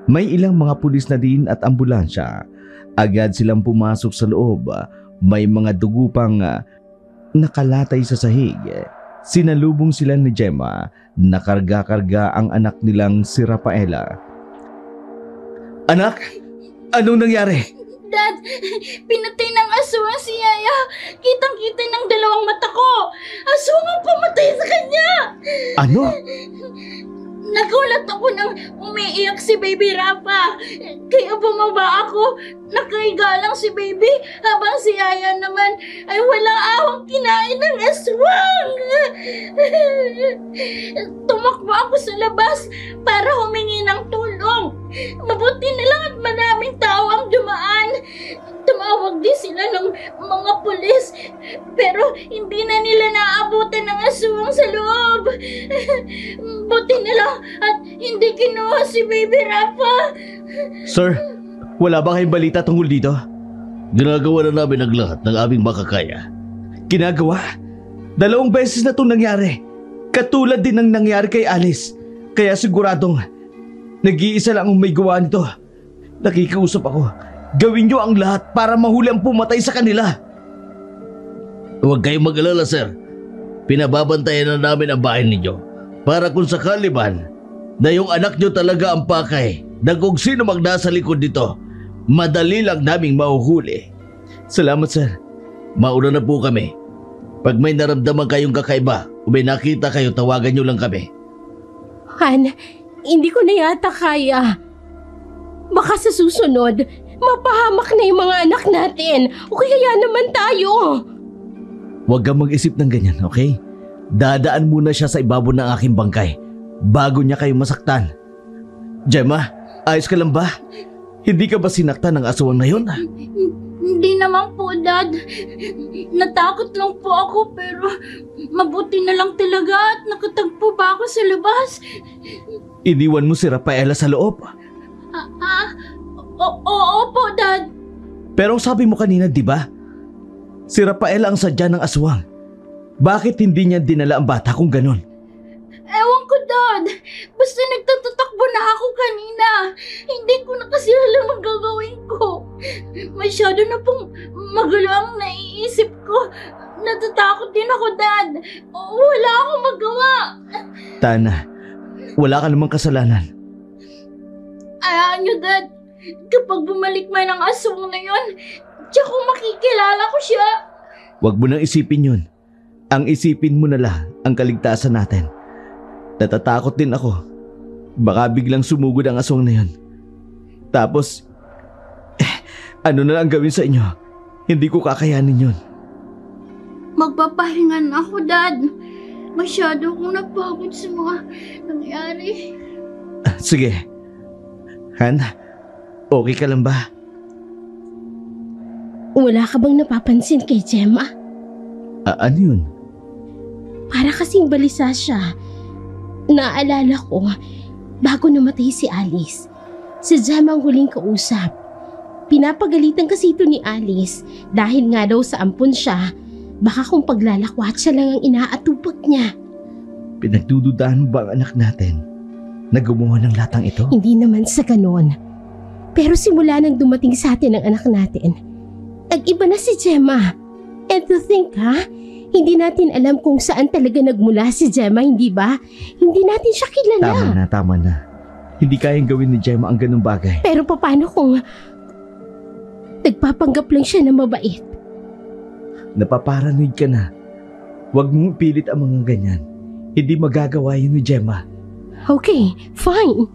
May ilang mga pulis na din at ambulansya. Agad silang pumasok sa loob. May mga dugo pang nakalatay sa sahig. Sinalubong sila ni Gemma. Nakarga-karga ang anak nilang si Rafaela. Anak, anong nangyari? Dad, pinatay ng aswang si Yaya. Kitang-kita ng dalawang mata ko. Aswang ang pumatay sa kanya. Ano? Nagulat ako nang umiiyak si Baby Rafa. Kaya bumaba ako. Nakahiga lang si Baby habang si Yaya naman ay walang awang kinain ng aswang. Tumakbo ako sa labas para humingi ng tulong. Mabuti na lang at maraming tao ang dumaan. Tumawag din sila ng mga pulis pero hindi na nila naabutan ng aswang sa loob. Buti na lang at hindi kinuha si Baby Rafa. Sir, wala ba kayong balita tungkol dito? Ginagawa na namin ang lahat ng aming makakaya. Ginagawa? 2 beses na itong nangyari. Katulad din ng nangyari kay Alice. Kaya siguradong nag-iisa lang ang may gawa nito. Nakikiusap ako. Gawin niyo ang lahat para mahuli ang pumatay sa kanila. Huwag kayong mag-alala, sir. Pinababantayan na namin ang bahay ninyo para kung sakali man na yung anak nyo talaga ang pakay na kung sino mang nasa likod nito, madali lang naming mahuhuli. Salamat, sir. Mauna na po kami. Pag may naramdaman kayong kakaiba o may nakita kayo, tawagan nyo lang kami. Han, hindi ko na yata kaya. Baka sa susunod, mapahamak na yung mga anak natin o kaya naman tayo. Huwag kang mag-isip ng ganyan, okay? Dadaan muna siya sa ibabaw ng aking bangkay bago niya kayo masaktan. Gemma, ayos ka lang ba? Hindi ka ba sinaktan ng aswang na yun? Hindi naman po, Dad. Natakot lang po ako pero mabuti na lang talaga at nakatagpo pa ako sa labas. Iniwan mo si Rafaela sa loob. Oo po, Dad. Pero sabi mo kanina, di ba? Si Rafaela ang sadya ng aswang. Bakit hindi niya dinala ang bata kung ganun? Ewan ko, Dad. Basta nagtatatakbo na ako kanina. Hindi ko na kasi alam ang gagawin ko. Masyado na pong magulo ang naiisip ko. Natatakot din ako, Dad. Wala akong magawa. Tana, wala ka namang kasalanan. Ayaan niyo, Dad. Kapag bumalik man ang aswang na yon, tsaka makikilala ko siya. Huwag mo nang isipin yun. Ang isipin mo na lang ang kaligtasan natin. Natatakot din ako. Baka biglang sumugod ang aswang na yun. Tapos, ano na lang gawin sa inyo? Hindi ko kakayanin yun. Magpapahinga na ako, Dad. Masyado akong napagod sa mga nangyari. Sige. Han, okay ka lang ba? Wala ka bang napapansin kay Gemma? Ano yun? Para kasing balisa siya. Naalala ko, bago namatay si Alice, si Gemma ang huling kausap. Pinapagalitan kasi ito ni Alice dahil nga daw sa ampun siya, baka kung paglalakwat siya lang ang inaatupag niya. Pinagdududahan mo ba ang anak natin na gumawa ng latang ito? Hindi naman sa ganon. Pero simula nang dumating sa atin ang anak natin, nag-iba na si Gemma. And to think, hindi natin alam kung saan talaga nagmula si Gemma, hindi ba? Hindi natin siya kilala. Tama na. Hindi kayang gawin ni Gemma ang ganung bagay. Pero paano kung nagpapanggap lang siya na mabait? Napaparanoid ka na. Huwag mong pilit ang mga ganyan. Hindi magagawa yun ni Gemma. Okay, fine.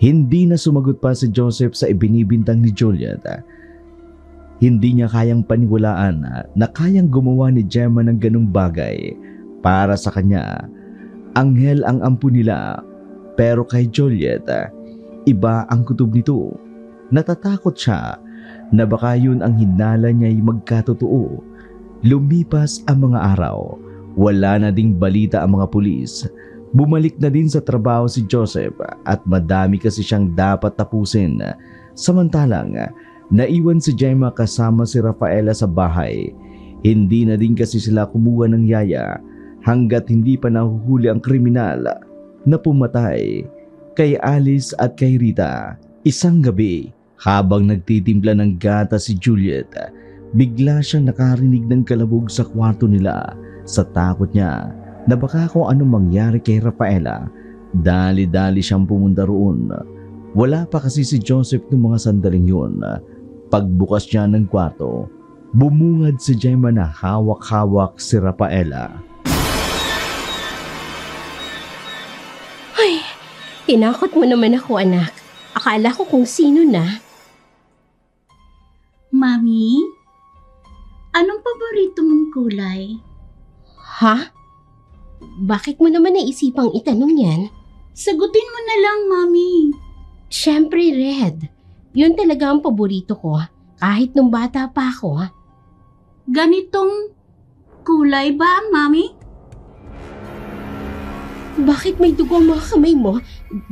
Hindi na sumagot pa si Joseph sa ibinibintang ni Juliet. Hindi niya kayang paniwalaan na kayang gumawa ni Gemma ng ganung bagay. Para sa kanya, anghel ang ampun nila. Pero kay Juliet, iba ang kutob nito. Natatakot siya na baka yun ang hinala niya'y magkatotoo. Lumipas ang mga araw. Wala na ding balita ang mga pulis. Bumalik na din sa trabaho si Joseph at madami kasi siyang dapat tapusin. Samantalang, naiwan si Gemma kasama si Rafaela sa bahay. Hindi na din kasi sila kumuha ng yaya hanggat hindi pa nahuhuli ang kriminal na pumatay kay Alice at kay Rita. Isang gabi, habang nagtitimpla ng gata si Juliet, bigla siyang nakarinig ng kalabog sa kwarto nila. Sa takot niya, na baka kung anong mangyari kay Rafaela, dali-dali siyang pumunta roon. Wala pa kasi si Joseph noong mga sandaling yun. Pagbukas niya ng kwarto, bumungad si Gemma na hawak-hawak si Rafaela. Ay, tinakot mo naman ako, anak. Akala ko kung sino na. Mami, anong paborito mong kulay? Ha? Bakit mo naman naisipang itanong yan? Sagutin mo na lang, Mami. Siyempre, red. Yun talaga ang paborito ko, kahit nung bata pa ako. Ganitong kulay ba, Mami? Bakit may dugo ang mga kamay mo?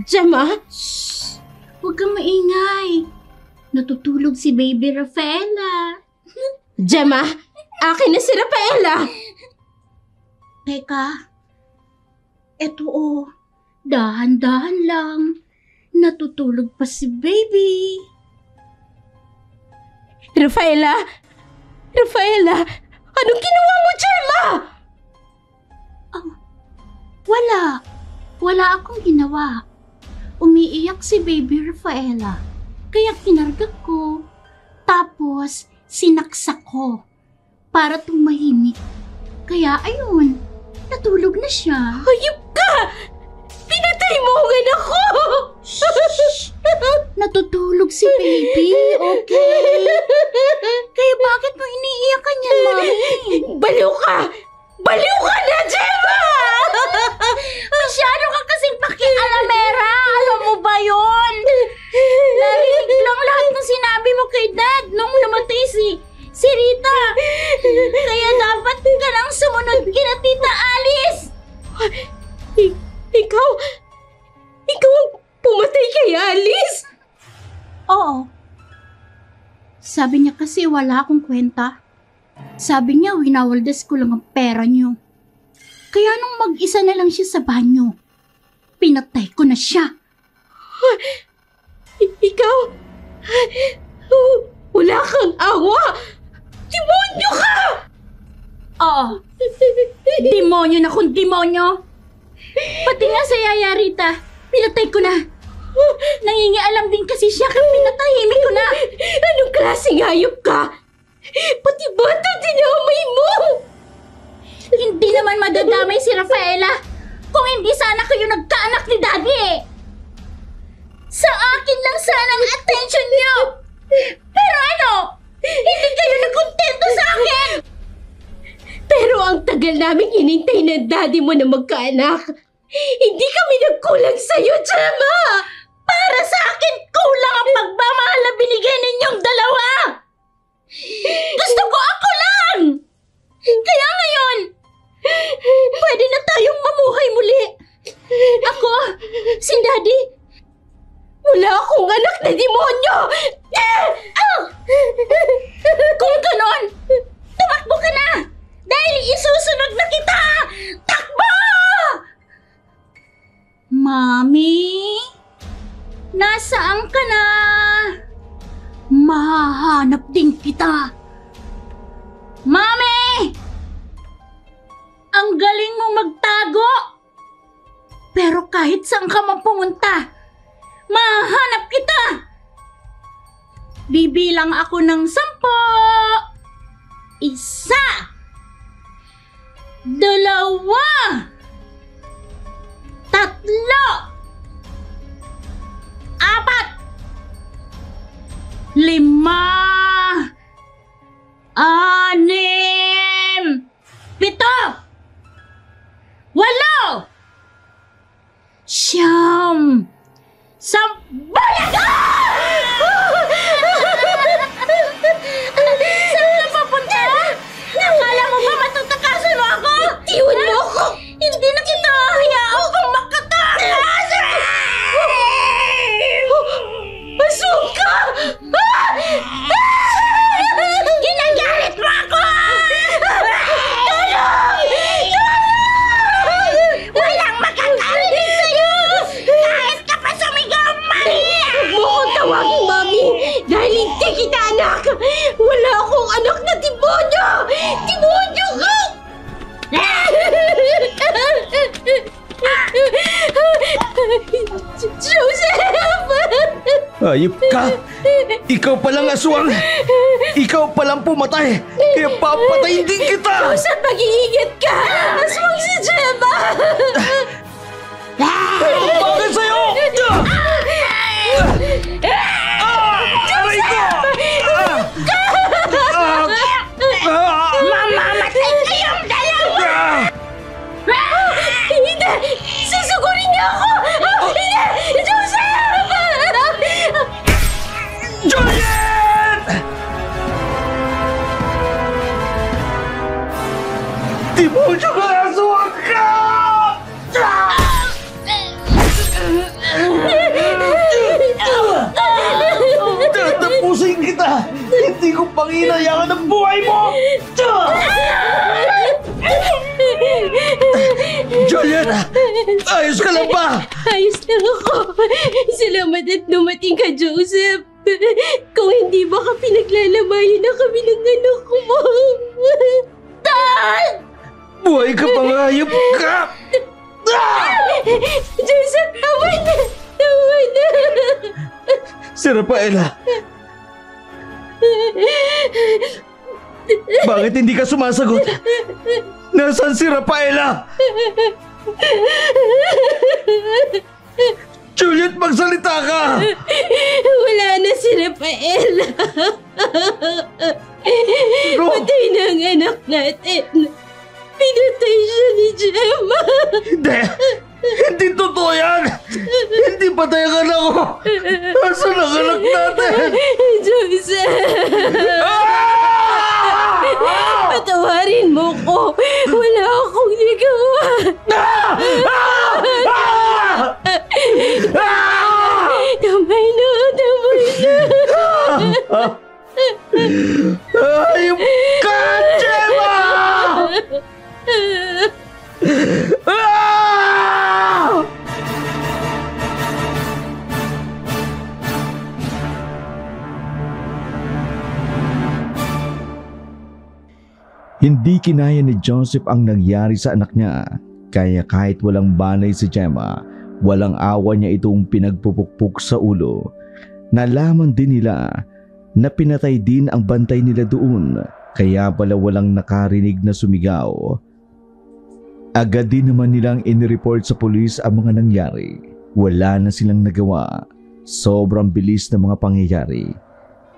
Gemma? Shh! Huwag kang maingay. Natutulog si Baby Rafaela. Gemma, akin na si Rafaela! Teka, eto dahan-dahan lang. Natutulog pa si Baby. Rafaela! Rafaela! Anong ginawa mo, Gemma? Wala akong ginawa. Umiiyak si Baby Rafaela. Kaya kinarga ko. Tapos, sinaksak ko. Para tumahimik. Kaya ayun, natulog na siya. Hayop ka! Pinatay mo ang anak ko! Shh! Natutulog si Baby, okay? Kaya bakit mo iniiyakan niya, Mami? Baliw ka! Baliw ka na, Gemma! Masyado ka kasing pakialamera. Alam mo ba yun? Narinig lang lahat ng sinabi mo kay Dad nung namatay si Rita. Kaya dapat ka lang sumunod kina Tita Alice. Ikaw ang pumatay kay Alice? Oo. Sabi niya kasi wala akong kwenta. Sabi niya winawaldas ko lang ang pera niyo. Kaya nung mag-isa na lang siya sa banyo, pinatay ko na siya. Ikaw? Wala kang awa! Demonyo ka! Oo. Demonyo na kung demonyo. Pati nga sa Yaya Rita, pinatay ko na. Nangingialam din kasi siya kaya pinatahimik ko na. Anong klaseng hayop ka? Pati bata dinamay mo! Hindi naman madadamay si Rafaela kung hindi sana kayo nagkaanak ni Daddy eh. Sa akin lang sana ang attention niyo. Pero ano? Hindi kayo nagkontento sa akin. Pero ang tagal namin hinintay ng daddy mo na magkaanak. Hindi kami nagkulang sa'yo, Gemma! Para sa akin, kulang ang pagmamahal na binigay ninyong dalawa. Gusto ko ako lang. Kaya ngayon, pwede na tayong mamuhay muli. Ako, si Daddy. Wala akong anak na demonyo! Kung ganon, tumakbo ka na! Dahil isusunod na kita! Takbo! Mami? Nasaan ka na? Mahahanap din kita. Mami! Ang galing mo magtago! Pero kahit saan ka mapumunta, mahanap kita! Bibilang ako ng 10. 1, 2, 3, 4, 5, 6, 7, 8, 9, 10. Balaga! Saan ka papunta? Akala mo ba matutakasan mo ako? Iwan mo ako! Hindi na kita hayaan pang makatakas! Asuka! Joseph! Ayop ka! Ikaw palang aswang! Ikaw palang pumatay! Kaya papatayin din kita! Joseph, mag-iingat ka! Aswang si Gemma! Bakit sa'yo? Aray ko! Mamamatay kayong dalawa! Hindi! Susugurin niyo ako! Hindi! Joseph! Juliet! Demonyo ka! Aswang ka! Tatapusin kita! Hindi ko panginayangan ang buhay mo! Juliet! Ayos ka lang ba? Ayos lang ako. Salamat at dumating ka, Joseph. Kung hindi baka pinaglalamayan na kami ng anak mo. Buhay ka pang hayop ka! Joseph, tama na! Tama na! Si Rafaela! Bakit hindi ka sumasagot? Nasaan si Rafaela? Juliet, magsalita ka! Wala na si Rafael. Patay na ang anak natin. Pinatay siya ni Gemma. Hindi! Hindi totoo yan! Hindi patay ang anak ko! Asan ang anak natin? Joseph! Patawarin mo ko. Wala akong nagawa. Damay na. Ayop ka, Gemma! Hindi kinaya ni Joseph ang nangyari sa anak niya, kaya kahit walang banay si Gemma, walang awa niya itong pinagpupukpok sa ulo. Nalaman din nila na pinatay din ang bantay nila doon, kaya pala walang nakarinig na sumigaw. Agad din naman nilang inireport sa pulis ang mga nangyari. Wala na silang nagawa. Sobrang bilis ng mga pangyayari.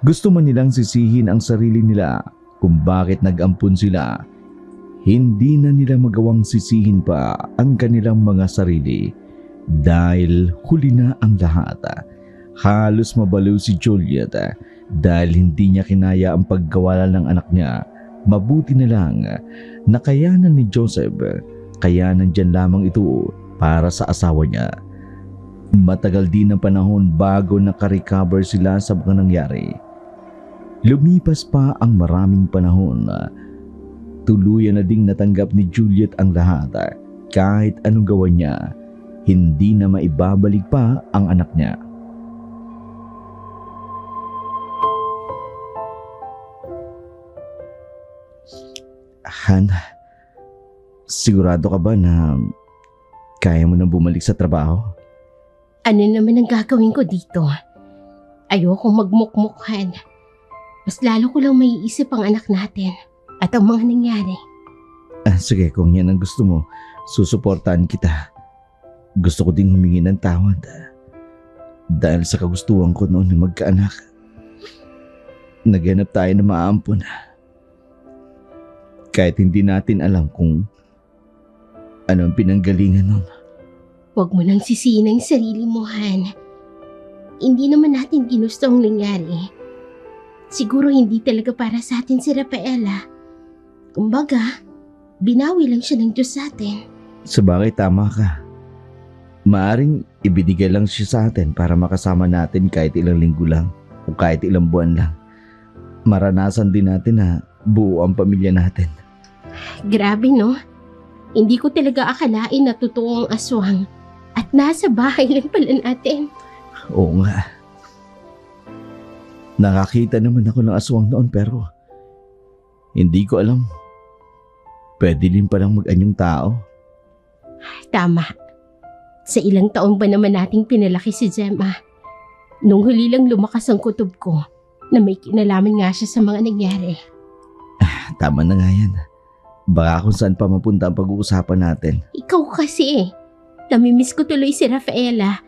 Gusto man nilang sisihin ang sarili nila kung bakit nag-ampun sila. Hindi na nila magawang sisihin pa ang kanilang mga sarili dahil huli na ang lahat. Halos mabaliw si Juliet dahil hindi niya kinaya ang pagkawala ng anak niya. Mabuti na lang na kayanan ni Joseph, kaya nandyan lamang ito para sa asawa niya. Matagal din ang panahon bago nakarecover sila sa mga nangyari. Lumipas pa ang maraming panahon. Tuluyan na ding natanggap ni Juliet ang lahat. Kahit anong gawa niya, hindi na maibabalik pa ang anak niya. Han, sigurado ka ba na kaya mo nang bumalik sa trabaho? Ano naman ang gagawin ko dito? Ayokong magmukmukhan. Mas lalo ko lang maiisip ang anak natin at ang mga nangyari. Sige, kung yan ang gusto mo, susuportahan kita. Gusto ko ding humingi ng tawad. Dahil sa kagustuhan ko noon na magkaanak. Naghanap tayo na maampun. Kahit hindi natin alam kung ano ang pinanggalingan nun. Huwag mo nang sisihin ang sarili mo, Han. Hindi naman natin ginusto ang nangyari. Siguro hindi talaga para sa atin si Rafaela. Kumbaga, binawi lang siya ng Diyos sa atin. Sabagay, tama ka. Maaring ibinigay lang siya sa atin para makasama natin kahit ilang linggo lang o kahit ilang buwan lang. Maranasan din natin na buo ang pamilya natin. Grabe, no? Hindi ko talaga akalain na totoo ang aswang at nasa bahay lang pala natin. Oo nga. Nakakita naman ako ng aswang noon pero hindi ko alam. Pwede din palang mag-anyong tao. Tama. Sa ilang taon ba naman nating pinalaki si Gemma? Nung huli lang lumakas ang kutob ko na may kinalaman nga siya sa mga nangyari. Tama na nga yan. Baka kung saan pa mapunta ang pag-uusapan natin. Ikaw kasi namimiss ko tuloy si Rafaela.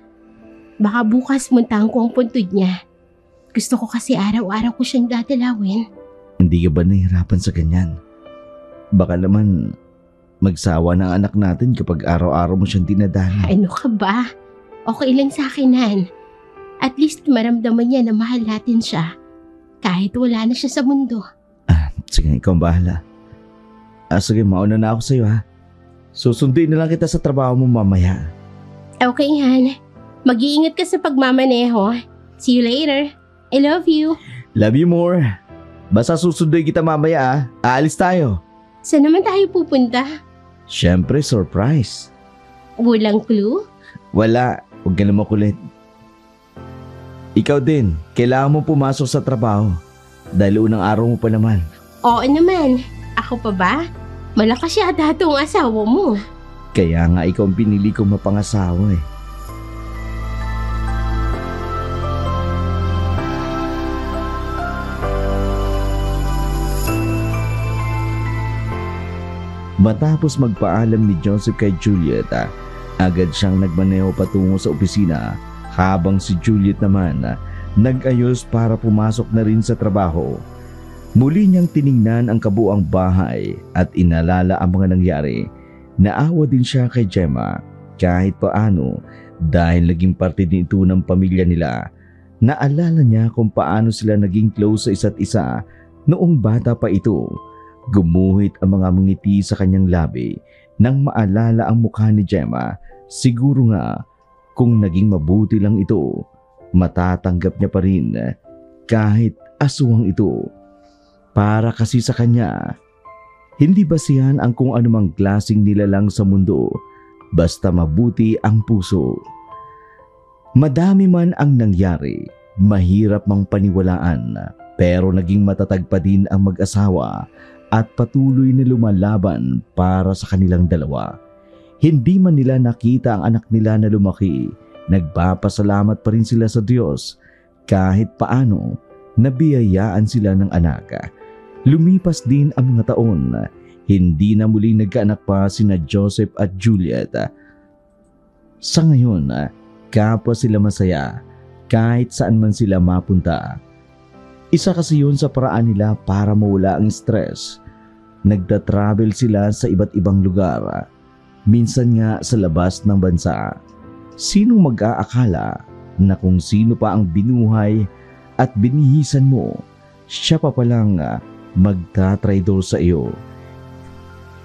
Baka bukas muntahan ko ang puntod niya. Gusto ko kasi araw-araw ko siyang dadalawin. Hindi ka ba nahihirapan sa ganyan? Baka naman magsawa ng anak natin kapag araw-araw mo siyang dinadala. Ano ka ba? Okay lang sa akin, Han. At least maramdaman niya na mahal natin siya. Kahit wala na siya sa mundo. Sige, ikaw ang bahala. Sige, mauna na ako sa'yo ha. Susunduin na lang kita sa trabaho mo mamaya. Okay, Han. Mag-iingat ka sa pagmamaneho. See you later. I love you. Love you more. Basta susunduin kita mamaya ha. Aalis tayo. Saan naman tayo pupunta? Siyempre, surprise. Walang clue? Wala. Huwag ka na makulit. Ikaw din, kailangan mo pumasok sa trabaho. Dahil unang araw mo pa naman. Oo naman. Ako pa ba? Malakas yata itong asawa mo. Kaya nga ikaw ang pinili kong mapangasawa eh. Matapos magpaalam ni Joseph kay Juliet, agad siyang nagmaneho patungo sa opisina habang si Juliet naman nag-ayos para pumasok na rin sa trabaho. Muli niyang tiningnan ang kabuang bahay at inalala ang mga nangyari. Naawa din siya kay Gemma kahit paano dahil naging parte din ito ng pamilya nila. Naalala niya kung paano sila naging close sa isa't isa noong bata pa ito. Gumuhit ang mga ngiti sa kanyang labi nang maalala ang mukha ni Gemma. Siguro nga kung naging mabuti lang ito, matatanggap niya pa rin kahit aswang ito. Para kasi sa kanya, hindi basihan ang kung anumang klaseng nilalang sa mundo, basta mabuti ang puso. Madami man ang nangyari, mahirap mang paniwalaan, pero naging matatag pa din ang mag-asawa at patuloy na lumalaban para sa kanilang dalawa. Hindi man nila nakita ang anak nila na lumaki, nagpapasalamat pa rin sila sa Diyos kahit paano nabiyayaan sila ng anak. Lumipas din ang mga taon, hindi na muling nagkaanak pa sina Joseph at Juliet. Sa ngayon, kapwa sila masaya kahit saan man sila mapunta. Isa kasi yun sa paraan nila para mawala ang stress. Nagda-travel sila sa iba't ibang lugar, minsan nga sa labas ng bansa. Sino mag-aakala na kung sino pa ang binuhay at binihisan mo, siya pa palang magtatraidor sa iyo.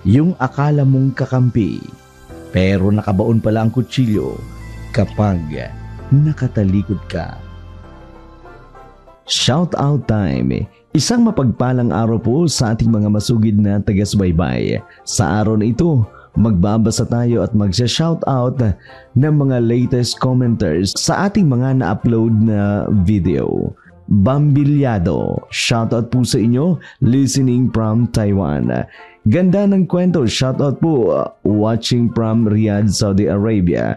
Yung akala mong kakampi, pero nakabaon pala ang kutsilyo kapag nakatalikod ka. Shout out time! Isang mapagpalang araw po sa ating mga masugid na taga-subaybay. Sa araw na ito, magbabasa tayo at magsha-shout out ng mga latest commenters sa ating mga na-upload na video. Bambilyado, shoutout po sa inyo, listening from Taiwan. Ganda ng kwento, shoutout po, watching from Riyadh, Saudi Arabia.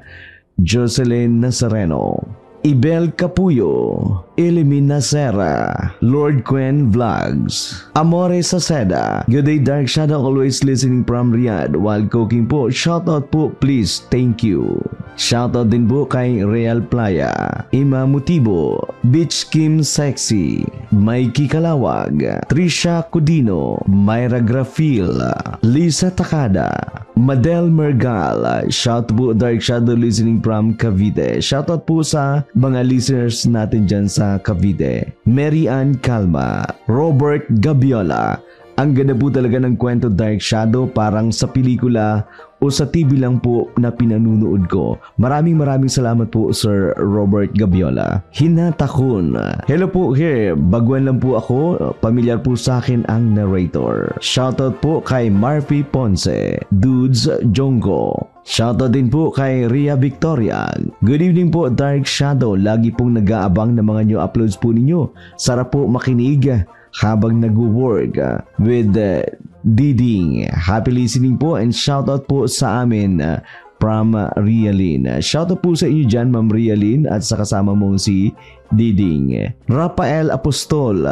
Jocelyn Nazareno, Ibel Capuyo, Elimin Nasera, Lord Quen Vlogs, Amore Saceda. Good day Dark Shadow, always listening from Riyadh while cooking po. Shoutout po please, thank you. Shoutout din po kay Real Playa, Ima Mutibo, Beach Kim Sexy, Mikey Kalawag, Trisha Cudino, Myra Grafil, Lisa Takada, Madel Mergal. Shout po Dark Shadow listening from Cavite. Shoutout po sa mga listeners natin dyan sa Cavite. Mary Ann Calma, Robert Gabiola. Ang ganda po talaga ng kwento Dark Shadow, parang sa pelikula o sa TV lang po na pinanunood ko. Maraming salamat po Sir Robert Gabiola. Hinatakon. Hello po here, baguhan lang po ako, pamilyar po sa akin ang narrator. Shoutout po kay Marfy Ponce, Dudes Jongo. Shoutout din po kay Ria Victoria. Good evening po Dark Shadow, lagi pong nag-aabang ng mga new uploads po ninyo. Sarap po makinig habang nag-work with Diding. Happy listening po and shoutout po sa amin from Rialin. Shoutout po sa inyo dyan, Ma'am Rialin, at sa kasama mong si Diding. Rafael Apostol,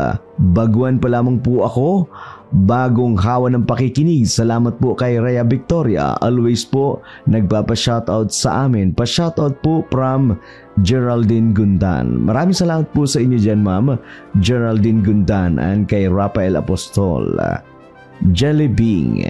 baguan pa lamang po ako, bagong hawa ng pakikinig. Salamat po kay Rhea Victoria, always po nagpapa-shoutout sa amin. Pa-shoutout po from Geraldine Gundan. Maraming salamat po sa inyo dyan, Ma'am Geraldine Gundan, and kay Rafael Apostol. Jellybing,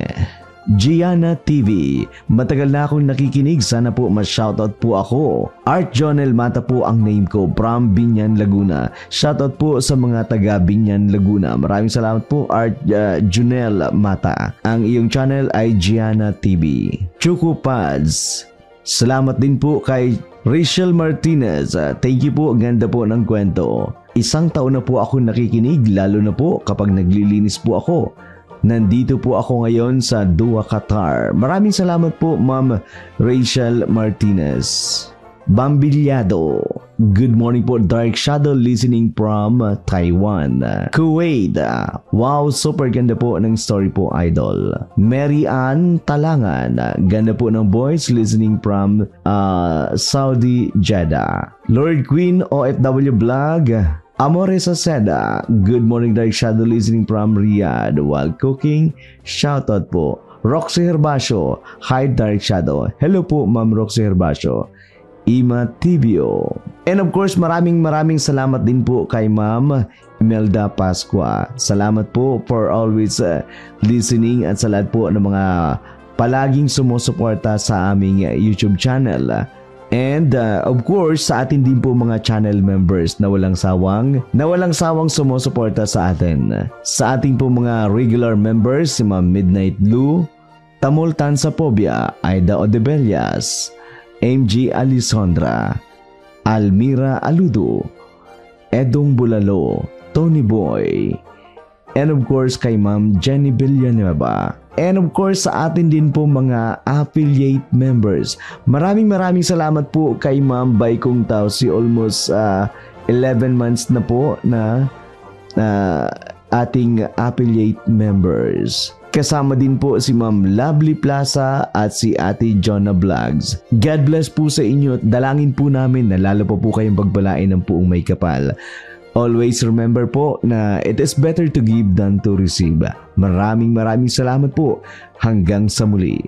Gianna TV, matagal na akong nakikinig, sana po ma-shoutout po ako. Art Jonel Mata po ang name ko, from Binyan, Laguna. Shoutout po sa mga taga Binyan, Laguna. Maraming salamat po, Art Jonel Mata. Ang iyong channel ay Gianna TV. Chuko Pads, salamat din po kay Rachel Martinez. Thank you po, ganda po ng kwento. Isang taon na po ako nakikinig, lalo na po kapag naglilinis po ako. Nandito po ako ngayon sa Doha, Qatar. Maraming salamat po, Ma'am Rachel Martinez. Bambilyado, good morning po, Dark Shadow, listening from Taiwan. Kuwait, wow, super ganda po ng story po, idol. Mary Ann Talangan, ganda po ng voice, listening from Saudi Jeddah. Lord Queen OFW Vlog, Amore Saceda, good morning, Dark Shadow, listening from Riyadh while cooking. Shoutout po. Roxy Herbacio, hi Dark Shadow. Hello po, Ma'am Roxy Herbacio. Ima Tibio. And of course, maraming salamat din po kay Ma'am Imelda Pascua. Salamat po for always listening at sa lahat po ng mga palaging sumusuporta sa aming YouTube channel. And of course, sa atin din po mga channel members na walang sawang sumusuporta sa atin. Sa ating po mga regular members, si Ma'am Midnight Blue, Tamol Tansapobia, Aida Odebellas, MG Alisondra, Almira Aludo, Edong Bulalo, Tony Boy, and of course kay Ma'am Jenny Villanueva. And of course sa atin din po mga affiliate members. Maraming salamat po kay Ma'am Baikong Tausi, almost 11 months na po na ating affiliate members. Kasama din po si Ma'am Lovely Plaza at si Ate Jonah Vlogs. God bless po sa inyo at dalangin po namin na lalo pa po kayong pagbalain ng puong may kapal. Always remember po na it is better to give than to receive. Maraming salamat po. Hanggang sa muli.